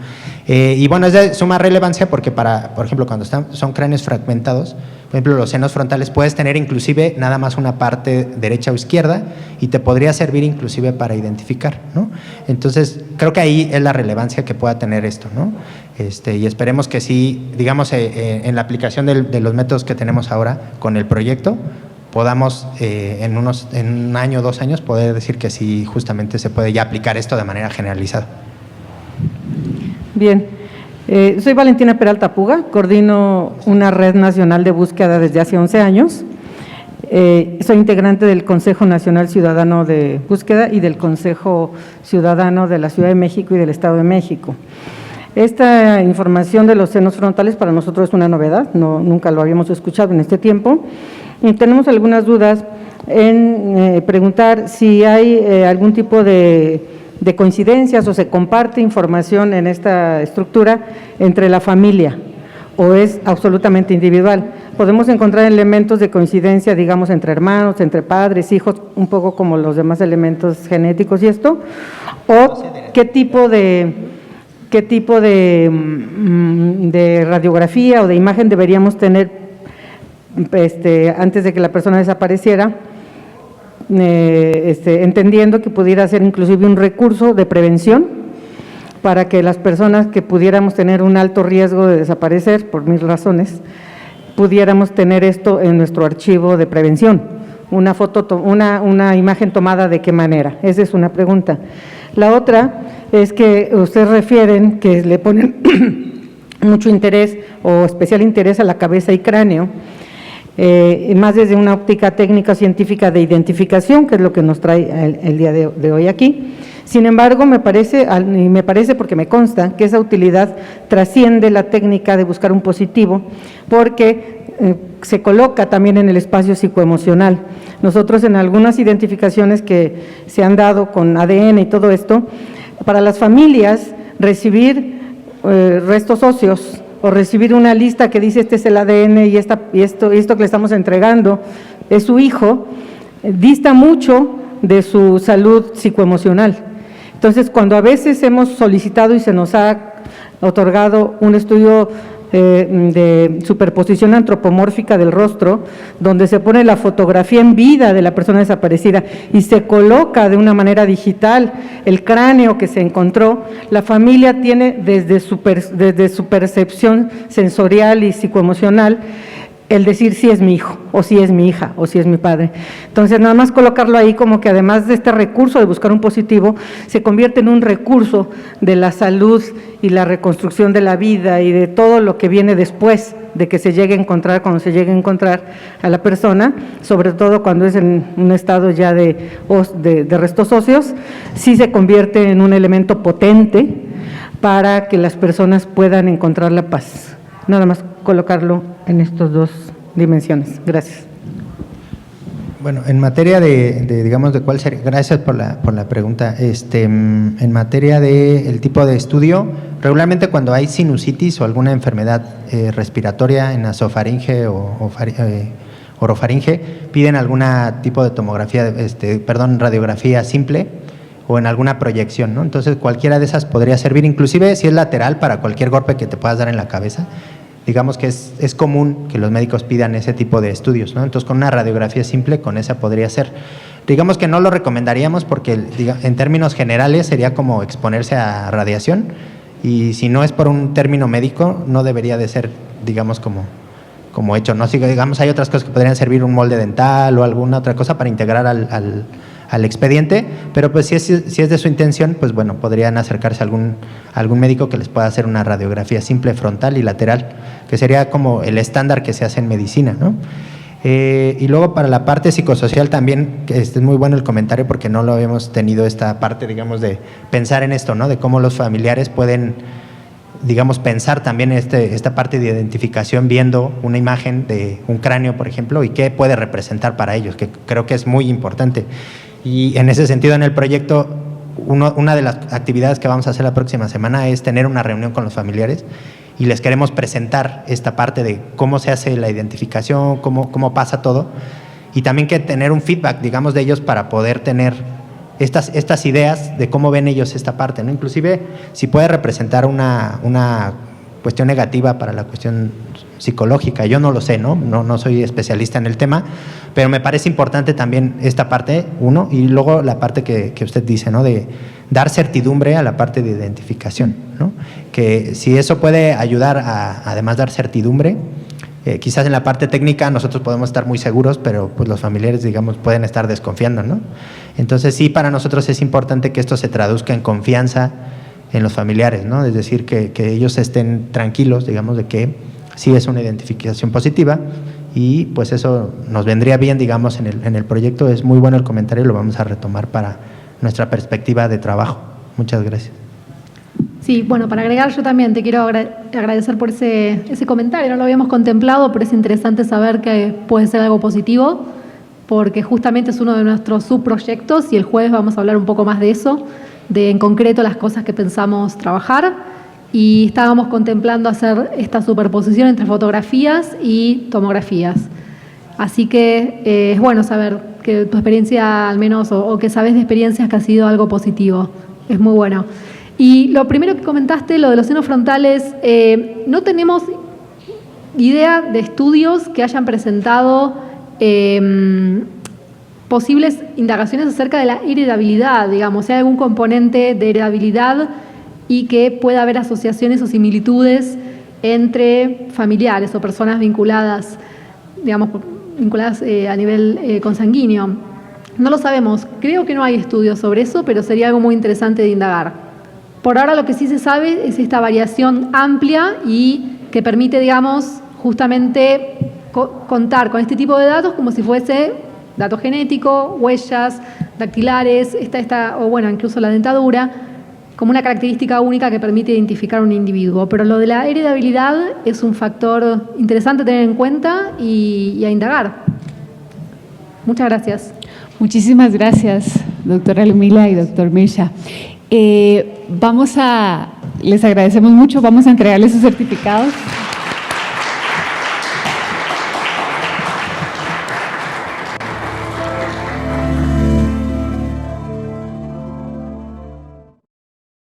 Y bueno, es de suma relevancia porque por ejemplo, cuando son cráneos fragmentados, Por ejemplo, los senos frontales puedes tener inclusive nada más una parte derecha o izquierda y te podría servir inclusive para identificar, ¿no? Entonces, creo que ahí es la relevancia que pueda tener esto, ¿no? Y esperemos que sí, digamos, en la aplicación de los métodos que tenemos ahora con el proyecto, podamos en un año o 2 años poder decir que sí, justamente se puede ya aplicar esto de manera generalizada. Bien. Soy Valentina Peralta Puga, coordino una red nacional de búsqueda desde hace 11 años. Soy integrante del Consejo Nacional Ciudadano de Búsqueda y del Consejo Ciudadano de la Ciudad de México y del Estado de México. Esta información de los senos frontales para nosotros es una novedad, nunca lo habíamos escuchado en este tiempo. Y tenemos algunas dudas en preguntar si hay algún tipo de coincidencias o se comparte información en esta estructura entre la familia o es absolutamente individual. Podemos encontrar elementos de coincidencia, digamos, entre hermanos, entre padres, hijos, un poco como los demás elementos genéticos y esto, o qué tipo de radiografía o de imagen deberíamos tener antes de que la persona desapareciera, entendiendo que pudiera ser inclusive un recurso de prevención para que las personas que pudiéramos tener un alto riesgo de desaparecer por 1000 razones, pudiéramos tener esto en nuestro archivo de prevención. Una foto, una imagen tomada de qué manera. Esa es una pregunta. La otra es que ustedes refieren que le ponen mucho interés o especial interés a la cabeza y cráneo, más desde una óptica técnica científica de identificación, que es lo que nos trae el día de hoy aquí. Sin embargo, me parece porque me consta que esa utilidad trasciende la técnica de buscar un positivo, porque se coloca también en el espacio psicoemocional. Nosotros en algunas identificaciones que se han dado con ADN y todo esto, para las familias recibir restos óseos o recibir una lista que dice este es el ADN y esto que le estamos entregando es su hijo, dista mucho de su salud psicoemocional. Entonces, cuando a veces hemos solicitado y se nos ha otorgado un estudio de superposición antropomórfica del rostro, donde se pone la fotografía en vida de la persona desaparecida y se coloca de una manera digital el cráneo que se encontró, la familia tiene desde su percepción sensorial y psicoemocional el decir si es mi hijo, o si es mi hija, o si es mi padre. Entonces, nada más colocarlo ahí como que además de este recurso de buscar un positivo, se convierte en un recurso de la salud y la reconstrucción de la vida y de todo lo que viene después de que se llegue a encontrar, cuando se llegue a encontrar a la persona, sobre todo cuando es en un estado ya de restos óseos, sí se convierte en un elemento potente para que las personas puedan encontrar la paz. Nada más colocarlo en estas 2 dimensiones. Gracias. Bueno, en materia digamos, de cuál sería, gracias por la pregunta. En materia del tipo de estudio, regularmente cuando hay sinusitis o alguna enfermedad respiratoria en nasofaringe o orofaringe, piden alguna tipo de tomografía, radiografía simple o en alguna proyección, ¿no? Entonces, cualquiera de esas podría servir, inclusive si es lateral para cualquier golpe que te puedas dar en la cabeza. Digamos que es común que los médicos pidan ese tipo de estudios, ¿no? Entonces, con una radiografía simple, con esa podría ser. Digamos que no lo recomendaríamos porque en términos generales sería como exponerse a radiación y si no es por un término médico, no debería de ser, digamos, como hecho, ¿no? Si, digamos, hay otras cosas que podrían servir, un molde dental o alguna otra cosa para integrar al expediente, pero pues si es de su intención, pues bueno, podrían acercarse a algún médico que les pueda hacer una radiografía simple, frontal y lateral, que sería como el estándar que se hace en medicina, ¿no? Y luego para la parte psicosocial también, que es muy bueno el comentario porque no lo habíamos tenido esta parte, digamos, de pensar en esto, ¿no? De cómo los familiares pueden, digamos, pensar también esta parte de identificación viendo una imagen de un cráneo, por ejemplo, y qué puede representar para ellos, que creo que es muy importante. Y en ese sentido, en el proyecto, una de las actividades que vamos a hacer la próxima semana es tener una reunión con los familiares y les queremos presentar esta parte de cómo se hace la identificación, cómo pasa todo, y también que tener un feedback, digamos, de ellos para poder tener estas ideas de cómo ven ellos esta parte, ¿no? Inclusive, si puede representar una cuestión negativa para la cuestión psicológica. Yo no lo sé, no soy especialista en el tema, pero me parece importante también esta parte, uno, y luego la parte que usted dice, ¿no? De dar certidumbre a la parte de identificación, ¿no? Que si eso puede ayudar a además dar certidumbre, quizás en la parte técnica nosotros podemos estar muy seguros, pero pues los familiares, digamos, pueden estar desconfiando, ¿no? Entonces sí, para nosotros es importante que esto se traduzca en confianza en los familiares, ¿no? Es decir, que ellos estén tranquilos, digamos, de que sí es una identificación positiva, y pues eso nos vendría bien, digamos, en el proyecto. Es muy bueno el comentario y lo vamos a retomar para nuestra perspectiva de trabajo. Muchas gracias. Sí, bueno, para agregar, yo también te quiero agradecer por ese comentario. No lo habíamos contemplado, pero es interesante saber que puede ser algo positivo, porque justamente es uno de nuestros subproyectos y el jueves vamos a hablar un poco más de eso, de en concreto las cosas que pensamos trabajar. Y estábamos contemplando hacer esta superposición entre fotografías y tomografías. Así que es bueno saber que tu experiencia, al menos, o que sabes de experiencias que ha sido algo positivo. Es muy bueno. Y lo primero que comentaste, lo de los senos frontales, no tenemos idea de estudios que hayan presentado posibles indagaciones acerca de la heredabilidad, digamos, si hay algún componente de heredabilidad y que pueda haber asociaciones o similitudes entre familiares o personas vinculadas, digamos, vinculadas a nivel consanguíneo. No lo sabemos, creo que no hay estudios sobre eso, pero sería algo muy interesante de indagar. Por ahora lo que sí se sabe es esta variación amplia y que permite, digamos, justamente contar con este tipo de datos como si fuese dato genético, huellas dactilares, o bueno, incluso la dentadura, como una característica única que permite identificar a un individuo. Pero lo de la heredabilidad es un factor interesante a tener en cuenta y a indagar. Muchas gracias. Muchísimas gracias, doctora Lumila y doctor Mirsha. Les agradecemos mucho, vamos a entregarles sus certificados.